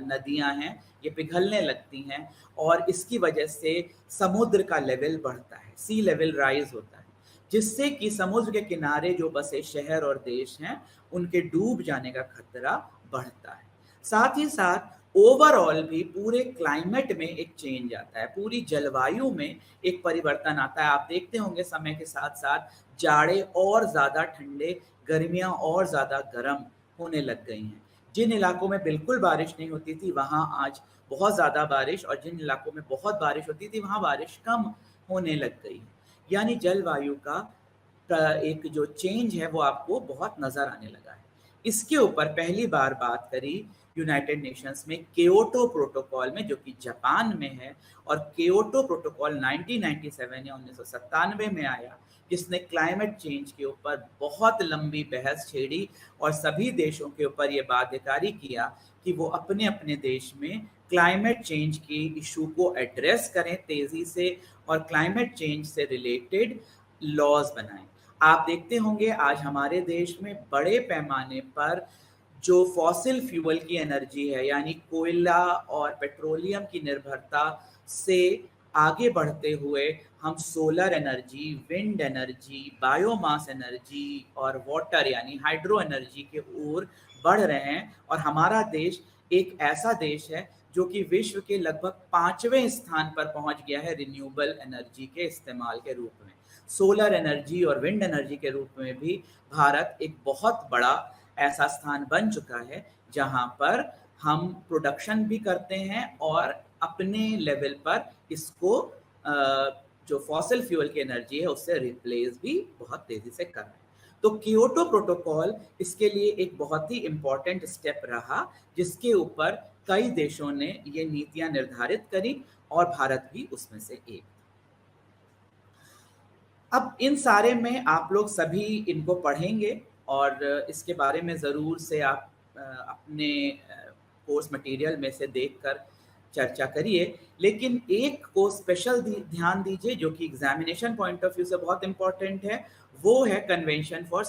नदियां हैं ये पिघलने लगती हैं, और इसकी वजह से समुद्र का लेवल बढ़ता है, सी लेवल राइज होता है, जिससे कि समुद्र के किनारे जो बसे शहर और देश हैं उनके डूब जाने का खतरा बढ़ता है। साथ ही साथ ओवरऑल भी पूरे क्लाइमेट में एक चेंज आता है, पूरी जलवायु में एक परिवर्तन आता है। आप देखते होंगे समय के साथ साथ जाड़े और ज़्यादा ठंडे, गर्मियाँ और ज़्यादा गर्म होने लग गई हैं। जिन इलाकों में बिल्कुल बारिश नहीं होती थी वहाँ आज बहुत ज़्यादा बारिश, और जिन इलाकों में बहुत बारिश होती थी वहाँ बारिश कम होने लग गई है। यानी जलवायु का एक जो चेंज है वो आपको बहुत नज़र आने लगा है। इसके ऊपर पहली बार बात करी यूनाइटेड नेशंस में क्योटो प्रोटोकॉल में, जो कि जापान में है, और क्योटो प्रोटोकॉल 1997 या 1997 में आया, जिसने क्लाइमेट चेंज के ऊपर बहुत लंबी बहस छेड़ी और सभी देशों के ऊपर ये बाध्यकारी किया कि वो अपने अपने देश में क्लाइमेट चेंज की इशू को एड्रेस करें तेज़ी से, और क्लाइमेट चेंज से रिलेटेड लॉज बनाएं। आप देखते होंगे आज हमारे देश में बड़े पैमाने पर जो फॉसिल फ्यूल की एनर्जी है, यानी कोयला और पेट्रोलियम की निर्भरता से आगे बढ़ते हुए हम solar energy, wind energy, biomass energy और वाटर यानी हाइड्रो एनर्जी के ओर बढ़ रहे हैं। और हमारा देश एक ऐसा देश है जो कि विश्व के लगभग 5वें स्थान पर पहुंच गया है रिन्यूएबल एनर्जी के इस्तेमाल के रूप में। सोलर एनर्जी और विंड एनर्जी के रूप में भी भारत एक बहुत बड़ा ऐसा स्थान बन चुका है जहां पर हम प्रोडक्शन भी करते हैं और अपने लेवल पर इसको जो फॉसिल फ्यूल की एनर्जी है उससे रिप्लेस भी बहुत तेजी से कर रहे हैं। तो क्योटो प्रोटोकॉल इसके लिए एक बहुत ही इम्पोर्टेंट स्टेप रहा, जिसके ऊपर कई देशों ने ये नीतियां निर्धारित करी और भारत भी उसमें से एक। अब इन सारे में आप लोग सभी इनको पढ़ेंगे और इसके बारे में ज़रूर से आप अपने कोर्स मटेरियल में से देखकर चर्चा करिए, लेकिन एक को स्पेशल ध्यान दीजिए जो कि एग्जामिनेशन पॉइंट ऑफ व्यू से बहुत इंपॉर्टेंट है। वो है कन्वेंशन फॉर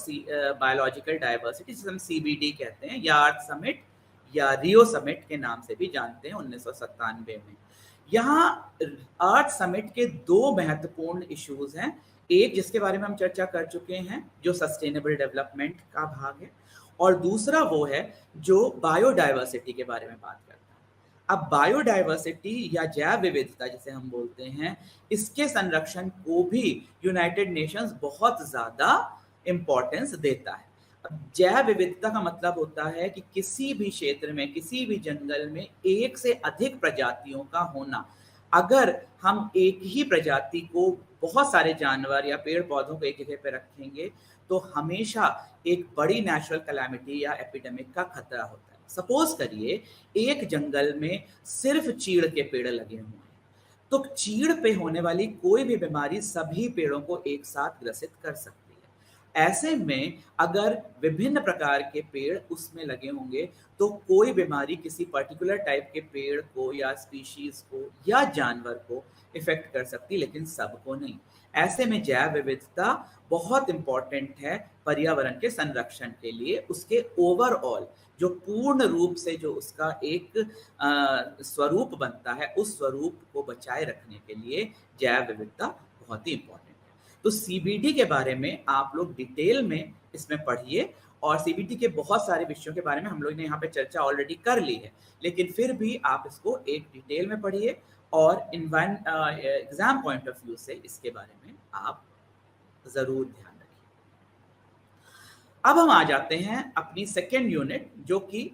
बायोलॉजिकल डाइवर्सिटी, जिसे हम CBD कहते हैं, या अर्थ समिट या रियो समिट के नाम से भी जानते हैं, 1997 में। यहाँ अर्थ समिट के दो महत्वपूर्ण इश्यूज हैं। एक जिसके बारे में हम चर्चा कर चुके हैं, जो सस्टेनेबल डेवलपमेंट का भाग है, और दूसरा वो है जो बायोडाइवर्सिटी के बारे में बात करता है। अब बायोडाइवर्सिटी या जैव विविधता जिसे हम बोलते हैं, इसके संरक्षण को भी यूनाइटेड नेशंस बहुत ज़्यादा इम्पोर्टेंस देता है। अब जैव विविधता का मतलब होता है कि किसी भी क्षेत्र में, किसी भी जंगल में एक से अधिक प्रजातियों का होना। अगर हम एक ही प्रजाति को, बहुत सारे जानवर या पेड़ पौधों को एक जगह पे रखेंगे, तो हमेशा एक बड़ी नेचुरल कैलामिटी या एपिडेमिक का खतरा होता है। सपोज करिए एक जंगल में सिर्फ चीड़ के पेड़ लगे हुए हैं, तो चीड़ पे होने वाली कोई भी बीमारी सभी पेड़ों को एक साथ ग्रसित कर सकती है। ऐसे में अगर विभिन्न प्रकार के पेड़ उसमें लगे होंगे, तो कोई बीमारी किसी पर्टिकुलर टाइप के पेड़ को या स्पीशीज को या जानवर को इफेक्ट कर सकती, लेकिन सबको नहीं। ऐसे में जैव विविधता बहुत इंपॉर्टेंट है पर्यावरण के संरक्षण के लिए। उसके ओवरऑल जो पूर्ण रूप से जो उसका एक स्वरूप बनता है, उस स्वरूप को बचाए रखने के लिए जैव विविधता बहुत ही इंपॉर्टेंट है। तो CBD के बारे में आप लोग डिटेल में इसमें पढ़िए, और CBD के बहुत सारे विषयों के बारे में हम लोग ने यहाँ पे चर्चा ऑलरेडी कर ली है, लेकिन फिर भी आप इसको एक डिटेल में पढ़िए, और एग्जाम पॉइंट ऑफ व्यू से इसके बारे में आप जरूर ध्यान रखिए। अब हम आ जाते हैं अपनी सेकेंड यूनिट, जो कि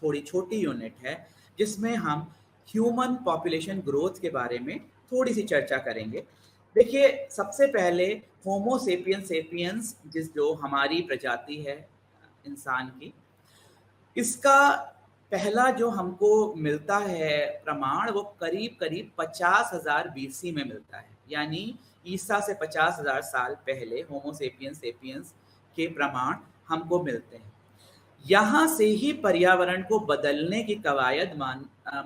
थोड़ी छोटी यूनिट है, जिसमें हम ह्यूमन पॉपुलेशन ग्रोथ के बारे में थोड़ी सी चर्चा करेंगे। देखिए, सबसे पहले होमो सेपियंस सेपियंस, जो हमारी प्रजाति है इंसान की, इसका पहला जो हमको मिलता है प्रमाण, वो करीब करीब 50,000 BC में मिलता है। यानी ईसा से 50,000 साल पहले होमो सेपियंस सेपियंस के प्रमाण हमको मिलते हैं। यहाँ से ही पर्यावरण को बदलने की कवायद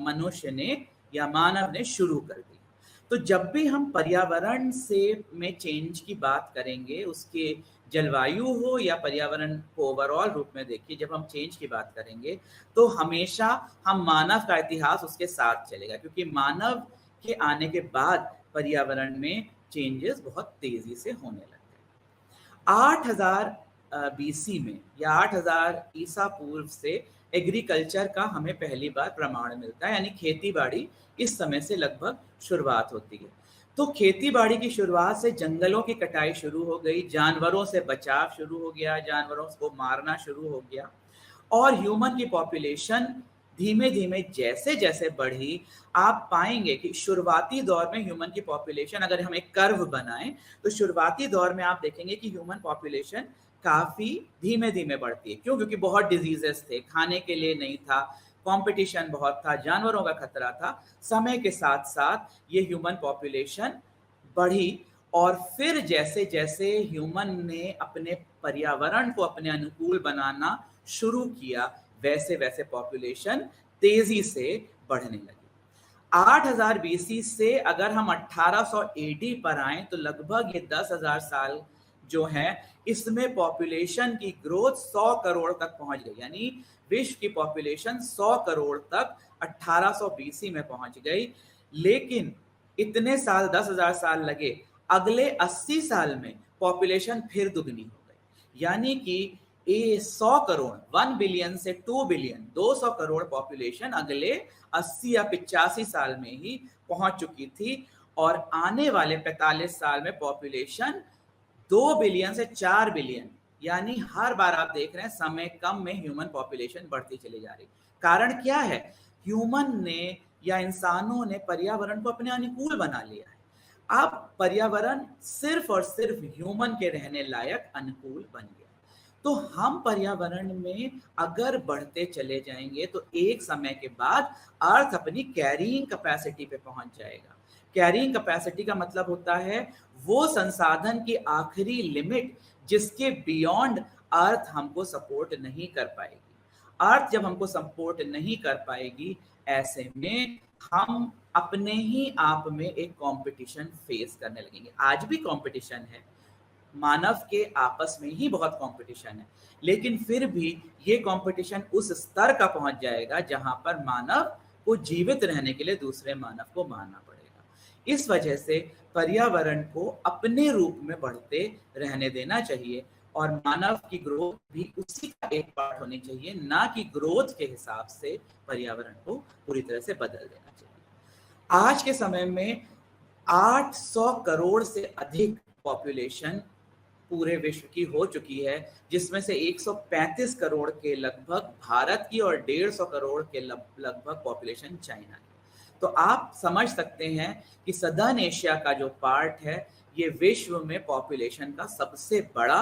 मनुष्य ने या मानव ने शुरू कर दी। तो जब भी हम पर्यावरण से में चेंज की बात करेंगे, उसके जलवायु हो या पर्यावरण को ओवरऑल रूप में देखिए, जब हम चेंज की बात करेंगे तो हमेशा हम मानव का इतिहास उसके साथ चलेगा, क्योंकि मानव के आने के बाद पर्यावरण में चेंजेस बहुत तेजी से होने लगते हैं। 8000 BC में या 8000 ईसा पूर्व से एग्रीकल्चर का हमें पहली बार प्रमाण मिलता है, यानी खेती बाड़ी इस समय से लगभग शुरुआत होती है। तो खेती बाड़ी की शुरुआत से जंगलों की कटाई शुरू हो गई, जानवरों से बचाव शुरू हो गया, जानवरों को मारना शुरू हो गया, और ह्यूमन की पॉपुलेशन धीमे धीमे जैसे जैसे बढ़ी, आप पाएंगे कि शुरुआती दौर में ह्यूमन की पॉपुलेशन, अगर हम एक कर्व बनाएं तो शुरुआती दौर में आप देखेंगे कि ह्यूमन पॉपुलेशन काफी धीमे धीमे बढ़ती है। क्यों? क्योंकि बहुत डिजीजेस थे, खाने के लिए नहीं था, कंपटीशन बहुत था, जानवरों का खतरा था। समय के साथ साथ ये ह्यूमन पॉपुलेशन बढ़ी, और फिर जैसे जैसे ह्यूमन ने अपने पर्यावरण को अपने अनुकूल बनाना शुरू किया, वैसे वैसे पॉपुलेशन तेजी से बढ़ने लगी। 8000 BC से अगर हम 1800 AD पर आए, तो लगभग ये 10,000 साल जो है, इसमें पॉपुलेशन की ग्रोथ 100 करोड़ तक पहुंच गई। यानी विश्व की पॉपुलेशन 100 करोड़ तक 1800 BC में पहुंच गई। लेकिन इतने साल, 10,000 साल लगे, अगले 80 साल में पॉपुलेशन फिर दुगनी हो गई। यानी कि 100 करोड़, 1 बिलियन से 2 बिलियन, 200 करोड़ पॉपुलेशन अगले 80 या 85 साल में ही पहुंच चुकी थी, और आने वाले 45 साल में पॉपुलेशन 2 बिलियन से 4 बिलियन, यानी हर बार आप देख रहे हैं समय कम में ह्यूमन पॉपुलेशन बढ़ती चली जा रही। कारण क्या है? ह्यूमन ने या इंसानों ने पर्यावरण को अपने अनुकूल बना लिया है। अब पर्यावरण सिर्फ और सिर्फ ह्यूमन के रहने लायक अनुकूल बन गया। तो हम पर्यावरण में अगर बढ़ते चले जाएंगे, तो एक समय के बाद अर्थ अपनी कैरिंग कैपेसिटी पे पहुंच जाएगा। कैरिंग कैपेसिटी का मतलब होता है वो संसाधन की आखिरी लिमिट जिसके बियॉन्ड अर्थ हमको सपोर्ट नहीं कर पाएगी। अर्थ जब हमको सपोर्ट नहीं कर पाएगी, ऐसे में हम अपने ही आप में एक कंपटीशन फेस करने लगेंगे। आज भी कंपटीशन है, मानव के आपस में ही बहुत कंपटीशन है, लेकिन फिर भी ये कंपटीशन उस स्तर का पहुंच जाएगा जहां पर मानव को जीवित रहने के लिए दूसरे मानव को मारना पड़ेगा। इस वजह से पर्यावरण को अपने रूप में बढ़ते रहने देना चाहिए और मानव की ग्रोथ भी उसी का एक पार्ट होनी चाहिए, ना कि ग्रोथ के हिसाब से पर्यावरण को पूरी तरह से बदल देना चाहिए। आज के समय में 800 करोड़ से अधिक पॉपुलेशन पूरे विश्व की हो चुकी है, जिसमें से 135 करोड़ के लगभग भारत की और 150 करोड़ के लगभग पॉपुलेशन चाइना की। तो आप समझ सकते हैं कि सदर्न एशिया का जो पार्ट है, ये विश्व में पॉपुलेशन का सबसे बड़ा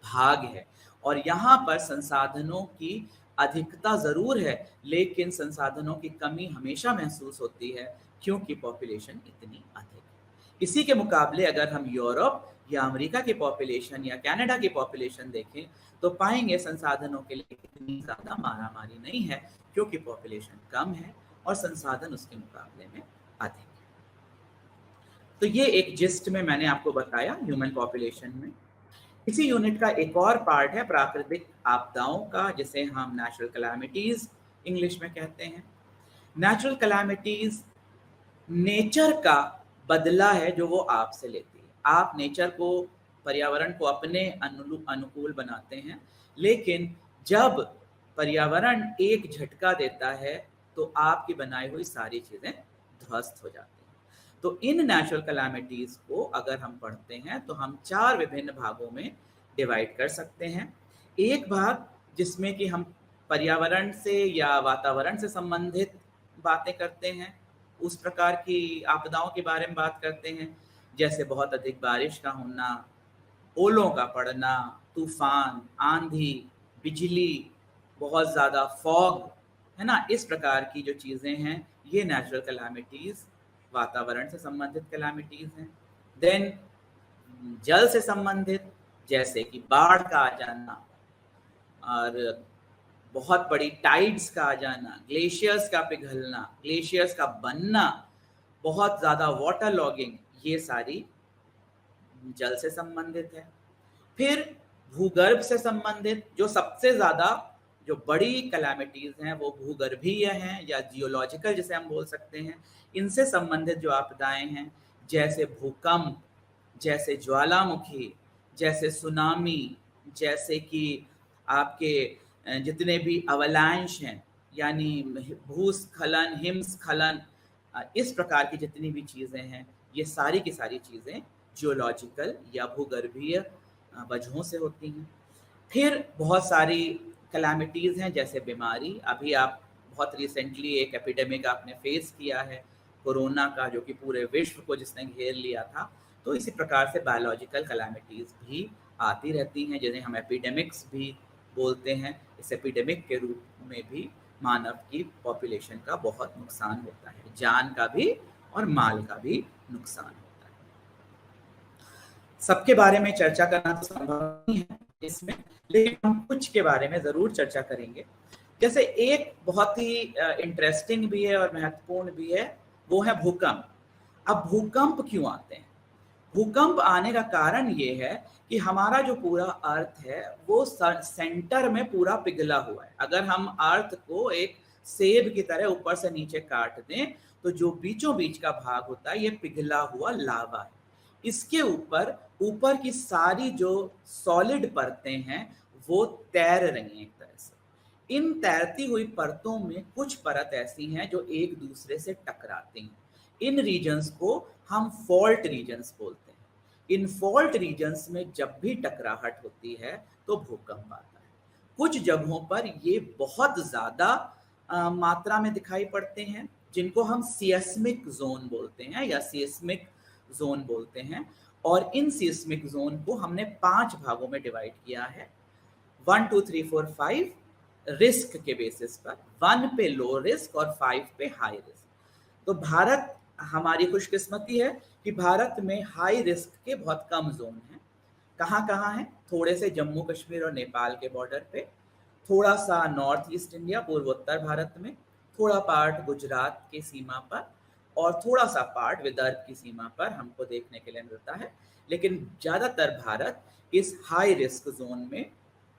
भाग है और यहाँ पर संसाधनों की अधिकता जरूर है, लेकिन संसाधनों की कमी हमेशा महसूस होती है क्योंकि पॉपुलेशन इतनी अधिक है। इसी के मुकाबले अगर हम यूरोप या अमेरिका की पॉपुलेशन या कनाडा की पॉपुलेशन देखें तो पाएंगे संसाधनों के लिए इतनी ज़्यादा मारामारी नहीं है क्योंकि पॉपुलेशन कम है और संसाधन उसके मुकाबले में अधिक है। तो ये एक जिस्ट में मैंने आपको बताया ह्यूमन पॉपुलेशन में। इसी यूनिट का एक और पार्ट है प्राकृतिक आपदाओं का, जिसे हम नेचुरल कैलामिटीज इंग्लिश में कहते हैं। नेचुरल कैलामिटीज नेचर का बदला है जो वो आपसे लेती है। आप नेचर को, पर्यावरण को अपने अनुकूल बनाते हैं, लेकिन जब पर्यावरण एक झटका देता है तो आपकी बनाई हुई सारी चीजें ध्वस्त हो जाती हैं। तो इन नेचुरल कैलामिटीज को अगर हम पढ़ते हैं तो हम 4 विभिन्न भागों में डिवाइड कर सकते हैं। एक भाग जिसमें कि हम पर्यावरण से या वातावरण से संबंधित बातें करते हैं, उस प्रकार की आपदाओं के बारे में बात करते हैं, जैसे बहुत अधिक बारिश का होना, ओलों का पड़ना, तूफान, आंधी, बिजली, बहुत ज़्यादा फॉग, है ना, इस प्रकार की जो चीज़ें हैं ये नेचुरल कैलामिटीज़, वातावरण से संबंधित कैलामिटीज़ हैं। देन जल से संबंधित, जैसे कि बाढ़ का आ जाना और बहुत बड़ी टाइड्स का आ जाना, ग्लेशियर्स का पिघलना, ग्लेशियर्स का बनना, बहुत ज़्यादा वाटर लॉगिंग, ये सारी जल से संबंधित है। फिर भूगर्भ से संबंधित जो सबसे ज़्यादा जो बड़ी कैलामिटीज़ हैं वो भूगर्भीय हैं या जियोलॉजिकल जिसे हम बोल सकते हैं। इनसे संबंधित जो आपदाएं हैं जैसे भूकंप, जैसे ज्वालामुखी, जैसे सुनामी, जैसे कि आपके जितने भी अवलांच हैं यानी भूस्खलन, हिमस्खलन, इस प्रकार की जितनी भी चीज़ें हैं ये सारी की सारी चीज़ें जियोलॉजिकल या भूगर्भीय वजहों से होती हैं। फिर बहुत सारी कैलामिटीज़ हैं जैसे बीमारी। अभी आप बहुत रिसेंटली एक एपिडेमिक आपने फेस किया है कोरोना का, जो कि पूरे विश्व को जिसने घेर लिया था। तो इसी प्रकार से बायोलॉजिकल कैलामिटीज़ भी आती रहती हैं जिन्हें हम एपिडेमिक्स भी बोलते हैं। इस एपिडेमिक के रूप में भी मानव की पॉपुलेशन का बहुत नुकसान होता है, जान का भी और माल का भी नुकसान होता है। सबके बारे में चर्चा करना तो संभव नहीं है इसमें, लेकिन हम कुछ के बारे में ज़रूर चर्चा करेंगे। जैसे एक बहुत ही इंटरेस्टिंग भी है और महत्वपूर्ण भी है, वो है भूकंप। अब भूकंप क्यों आते हैं? भूकंप आने का कारण ये है कि हमारा जो पूरा अर्थ है वो सेंटर में पूरा पिघला हुआ है। अगर हम अर्थ को एक सेब की तरह ऊपर से नीचे काट दें तो जो बीचों बीच का भाग होता है ये पिघला हुआ लावा है। इसके ऊपर की सारी जो सॉलिड परतें हैं वो तैर रही हैं एक तरह से। इन तैरती हुई परतों में कुछ परत ऐसी हैं जो एक दूसरे से टकराती हैं। इन रीजन्स को हम फॉल्ट रीजन्स बोलते हैं। इन फॉल्ट रीजन्स में जब भी टकराहट होती है तो भूकंप आता है। कुछ जगहों पर ये बहुत ज़्यादा मात्रा में दिखाई पड़ते हैं, जिनको हम सिस्मिक जोन बोलते हैं या सिस्मिक जोन बोलते हैं। और इन सिस्मिक जोन को हमने 5 भागों में डिवाइड किया है, 1 2 3 4 5 रिस्क के बेसिस पर। 1 पे लो रिस्क और 5 पे हाई रिस्क। तो भारत, हमारी खुशकिस्मती है कि भारत में हाई रिस्क के बहुत कम जोन हैं। कहाँ कहाँ हैं? थोड़े से जम्मू कश्मीर और नेपाल के बॉर्डर पे, थोड़ा सा नॉर्थ ईस्ट इंडिया, पूर्वोत्तर भारत में, थोड़ा पार्ट गुजरात की सीमा पर और थोड़ा सा पार्ट विदर्भ की सीमा पर हमको देखने के लिए मिलता है। लेकिन ज़्यादातर भारत इस हाई रिस्क जोन में,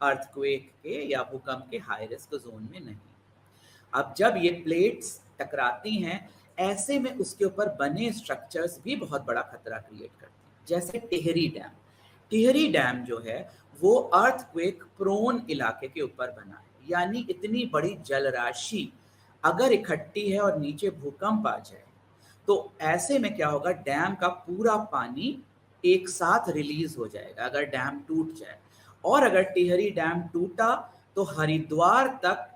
अर्थक्वेक के या भूकंप के हाई रिस्क जोन में नहीं। अब जब ये प्लेट्स टकराती हैं, ऐसे में उसके ऊपर बने स्ट्रक्चर्स भी बहुत बड़ा खतरा क्रिएट करते हैं। जैसे टिहरी डैम, टिहरी डैम जो है वो अर्थक्वेक प्रोन इलाके के ऊपर बना है, यानी इतनी बड़ी जल राशि अगर इकट्ठी है और नीचे भूकंप आ जाए तो ऐसे में क्या होगा, डैम का पूरा पानी एक साथ रिलीज हो जाएगा अगर डैम टूट जाए। और अगर टिहरी डैम टूटा तो हरिद्वार तक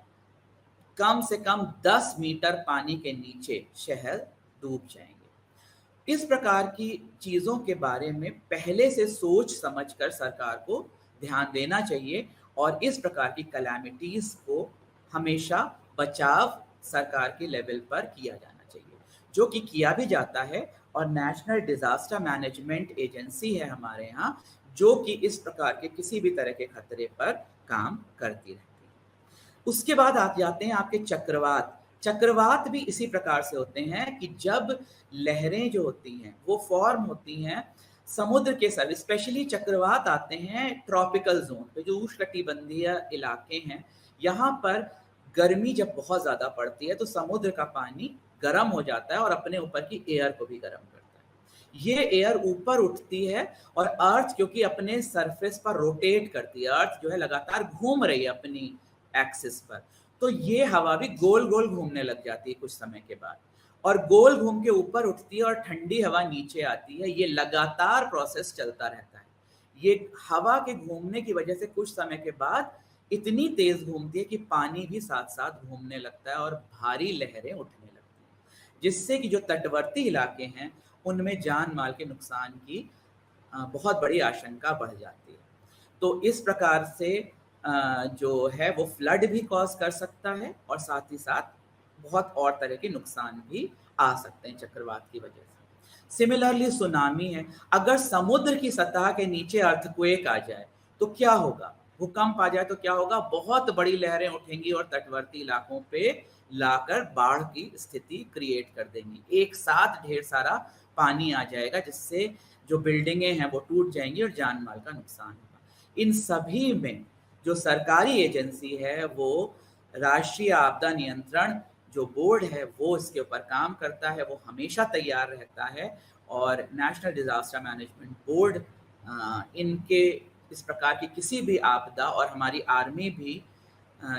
कम से कम 10 मीटर पानी के नीचे शहर डूब जाएंगे। इस प्रकार की चीज़ों के बारे में पहले से सोच समझकर सरकार को ध्यान देना चाहिए और इस प्रकार की कैलामिटीज़ को हमेशा बचाव सरकार के लेवल पर किया जाना चाहिए, जो कि किया भी जाता है। और नेशनल डिजास्टर मैनेजमेंट एजेंसी है हमारे यहाँ, जो कि इस प्रकार के किसी भी तरह के खतरे पर काम करती रहती है। उसके बाद आप जाते हैं आपके चक्रवात। चक्रवात भी इसी प्रकार से होते हैं कि जब लहरें जो होती हैं वो फॉर्म होती हैं समुद्र के साथ, स्पेशली चक्रवात आते हैं ट्रॉपिकल जोन पे, जो उष्णकटिबंधीय इलाके हैं। यहाँ पर गर्मी जब बहुत ज़्यादा पड़ती है तो समुद्र का पानी गर्म हो जाता है और अपने ऊपर की एयर को भी गर्म करता है। ये एयर ऊपर उठती है और अर्थ क्योंकि अपने सरफेस पर रोटेट करती है, अर्थ जो है लगातार घूम रही है अपनी एक्सिस पर, तो ये हवा भी गोल गोल घूमने लग जाती है कुछ समय के बाद, और गोल घूम के ऊपर उठती है और ठंडी हवा नीचे आती है। ये लगातार प्रोसेस चलता रहता है। ये हवा के घूमने की वजह से कुछ समय के बाद इतनी तेज घूमती है कि पानी भी साथ साथ घूमने लगता है और भारी लहरें उठने लगती हैं, जिससे कि जो तटवर्ती इलाके हैं उनमें जान माल के नुकसान की बहुत बड़ी आशंका बढ़ जाती है। तो इस प्रकार से जो है वो फ्लड भी कॉज कर सकता है और साथ ही साथ बहुत और तरह के नुकसान भी आ सकते हैं चक्रवात की वजह से। सिमिलरली सुनामी है, अगर समुद्र की सतह के नीचे अर्थक्वेक आ जाए तो क्या होगा, भूकंप आ जाए तो क्या होगा, बहुत बड़ी लहरें उठेंगी और तटवर्ती इलाकों पे लाकर बाढ़ की स्थिति क्रिएट कर देंगी। एक साथ ढेर सारा पानी आ जाएगा जिससे जो बिल्डिंगें हैं वो टूट जाएंगी और जान माल का नुकसान होगा। इन सभी में जो सरकारी एजेंसी है वो राष्ट्रीय आपदा नियंत्रण जो बोर्ड है वो इसके ऊपर काम करता है, वो हमेशा तैयार रहता है। और नेशनल डिजास्टर मैनेजमेंट बोर्ड इनके इस प्रकार की किसी भी आपदा, और हमारी आर्मी भी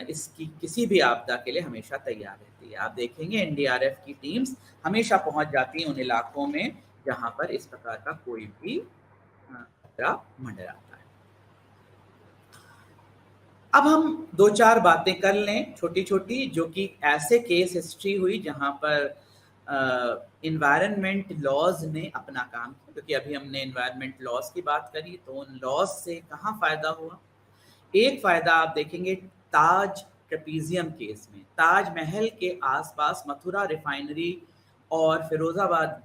इसकी किसी भी आपदा के लिए हमेशा तैयार रहती है। आप देखेंगे एनडीआरएफ की टीम्स हमेशा पहुंच जाती हैं उन इलाकों में जहां पर इस प्रकार का कोई भी खतरा मंडराता है। अब हम दो चार बातें कर लें छोटी छोटी, जो कि ऐसे केस हिस्ट्री हुई जहां पर इन्वायरमेंट लॉज ने अपना काम किया, क्योंकि अभी हमने इन्वायरमेंट लॉज की बात करी, तो उन लॉज से कहाँ फायदा हुआ। एक फायदा आप देखेंगे ताज ट्रेपीजियम केस में, ताजमहल के आसपास मथुरा रिफाइनरी और फिरोजाबाद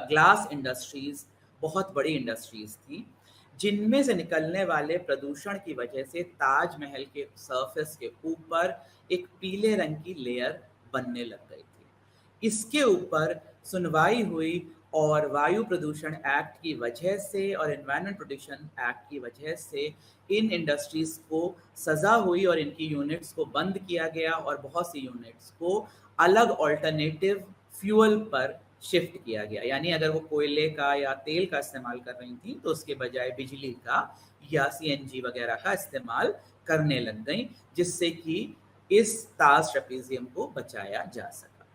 ग्लास इंडस्ट्रीज बहुत बड़ी इंडस्ट्रीज थी, जिनमें से निकलने वाले प्रदूषण की वजह से ताजमहल के सरफेस के ऊपर एक पीले रंग की लेयर बनने लग गई थी। इसके ऊपर सुनवाई हुई और वायु प्रदूषण एक्ट की वजह से और एनवायरनमेंट प्रोटेक्शन एक्ट की वजह से इन इंडस्ट्रीज को सजा हुई और इनकी यूनिट्स को बंद किया गया और बहुत सी यूनिट्स को अलग ऑल्टरनेटिव फ्यूल पर शिफ्ट किया गया। यानी अगर वो कोयले का या तेल का इस्तेमाल कर रही थी तो उसके बजाय बिजली का या सीएनजी वगैरह का इस्तेमाल करने लग गई, जिससे कि इस ताज ट्रेपीजियम को बचाया जा सका।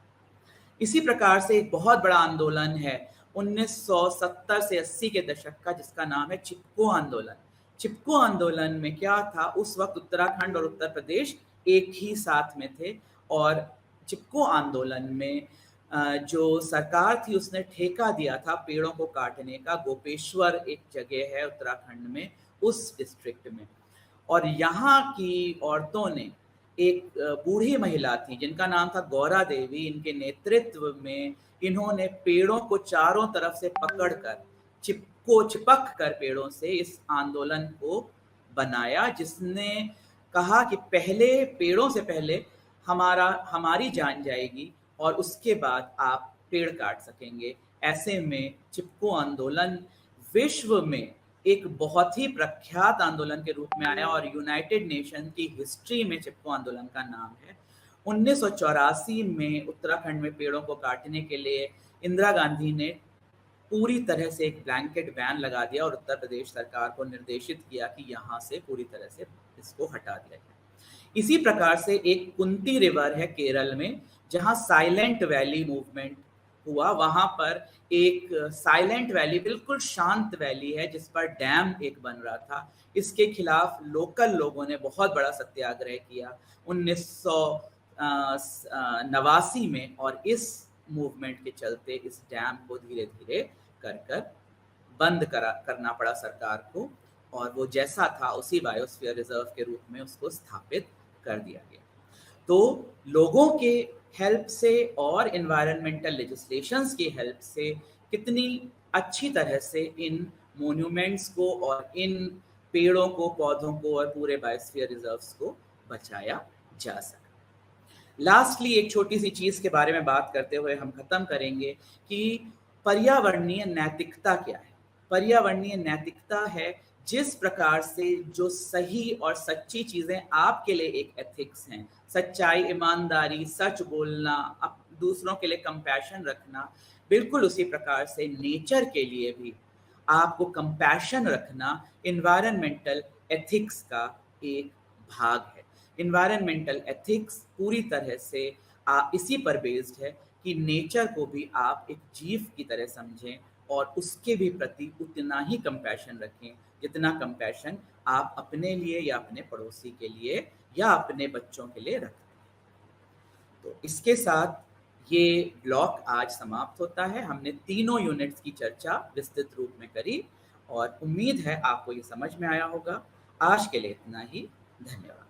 इसी प्रकार से एक बहुत बड़ा आंदोलन है 1970 से 80 के दशक का, जिसका नाम है चिपको आंदोलन। चिपको आंदोलन में क्या था, उस वक्त उत्तराखंड और उत्तर प्रदेश एक ही साथ में थे, और चिपको आंदोलन में जो सरकार थी उसने ठेका दिया था पेड़ों को काटने का। गोपेश्वर एक जगह है उत्तराखंड में, उस डिस्ट्रिक्ट में, और यहाँ की औरतों ने, एक बूढ़ी महिला थी जिनका नाम था गौरा देवी, इनके नेतृत्व में इन्होंने पेड़ों को चारों तरफ से पकड़कर चिपक कर पेड़ों से इस आंदोलन को बनाया, जिसने कहा कि पहले पेड़ों से पहले हमारी जान जाएगी और उसके बाद आप पेड़ काट सकेंगे। ऐसे में चिपको आंदोलन विश्व में एक बहुत ही प्रख्यात आंदोलन के रूप में आया और यूनाइटेड नेशन की हिस्ट्री में चिपको आंदोलन का नाम है। 1984 में उत्तराखंड में पेड़ों को काटने के लिए इंदिरा गांधी ने पूरी तरह से एक ब्लैंकेट बैन लगा दिया और उत्तर प्रदेश सरकार को निर्देशित किया कि यहाँ से पूरी तरह से इसको हटा दिया जाए। इसी प्रकार से एक कुंती रिवर है केरल में, जहाँ साइलेंट वैली मूवमेंट हुआ। वहाँ पर एक साइलेंट वैली, बिल्कुल शांत वैली है, जिस पर डैम एक बन रहा था। इसके खिलाफ लोकल लोगों ने बहुत बड़ा सत्याग्रह किया 1989 में, और इस मूवमेंट के चलते इस डैम को धीरे धीरे कर बंद करना पड़ा सरकार को, और वो जैसा था उसी बायोस्फीयर रिजर्व के रूप में उसको स्थापित कर दिया गया। तो लोगों के हेल्प से और एनवायरमेंटल लेजिस्लेशंस की हेल्प से कितनी अच्छी तरह से इन मोन्यूमेंट्स को और इन पेड़ों को, पौधों को और पूरे बायोस्फीयर रिजर्व्स को बचाया जा सका। लास्टली एक छोटी सी चीज के बारे में बात करते हुए हम खत्म करेंगे कि पर्यावरणीय नैतिकता क्या है। पर्यावरणीय नैतिकता है जिस प्रकार से जो सही और सच्ची चीजें आपके लिए एक एथिक्स हैं, सच्चाई, ईमानदारी, सच बोलना, दूसरों के लिए कंपैशन रखना, बिल्कुल उसी प्रकार से नेचर के लिए भी आपको कंपैशन रखना एनवायरमेंटल एथिक्स का एक भाग है। एनवायरमेंटल एथिक्स पूरी तरह से इसी पर बेस्ड है कि नेचर को भी आप एक जीव की तरह समझें और उसके भी प्रति उतना ही कंपैशन रखें जितना कंपैशन आप अपने लिए या अपने पड़ोसी के लिए या अपने बच्चों के लिए रखते हैं। तो इसके साथ ये ब्लॉक आज समाप्त होता है। हमने तीनों यूनिट्स की चर्चा विस्तृत रूप में करी और उम्मीद है आपको ये समझ में आया होगा। आज के लिए इतना ही। धन्यवाद।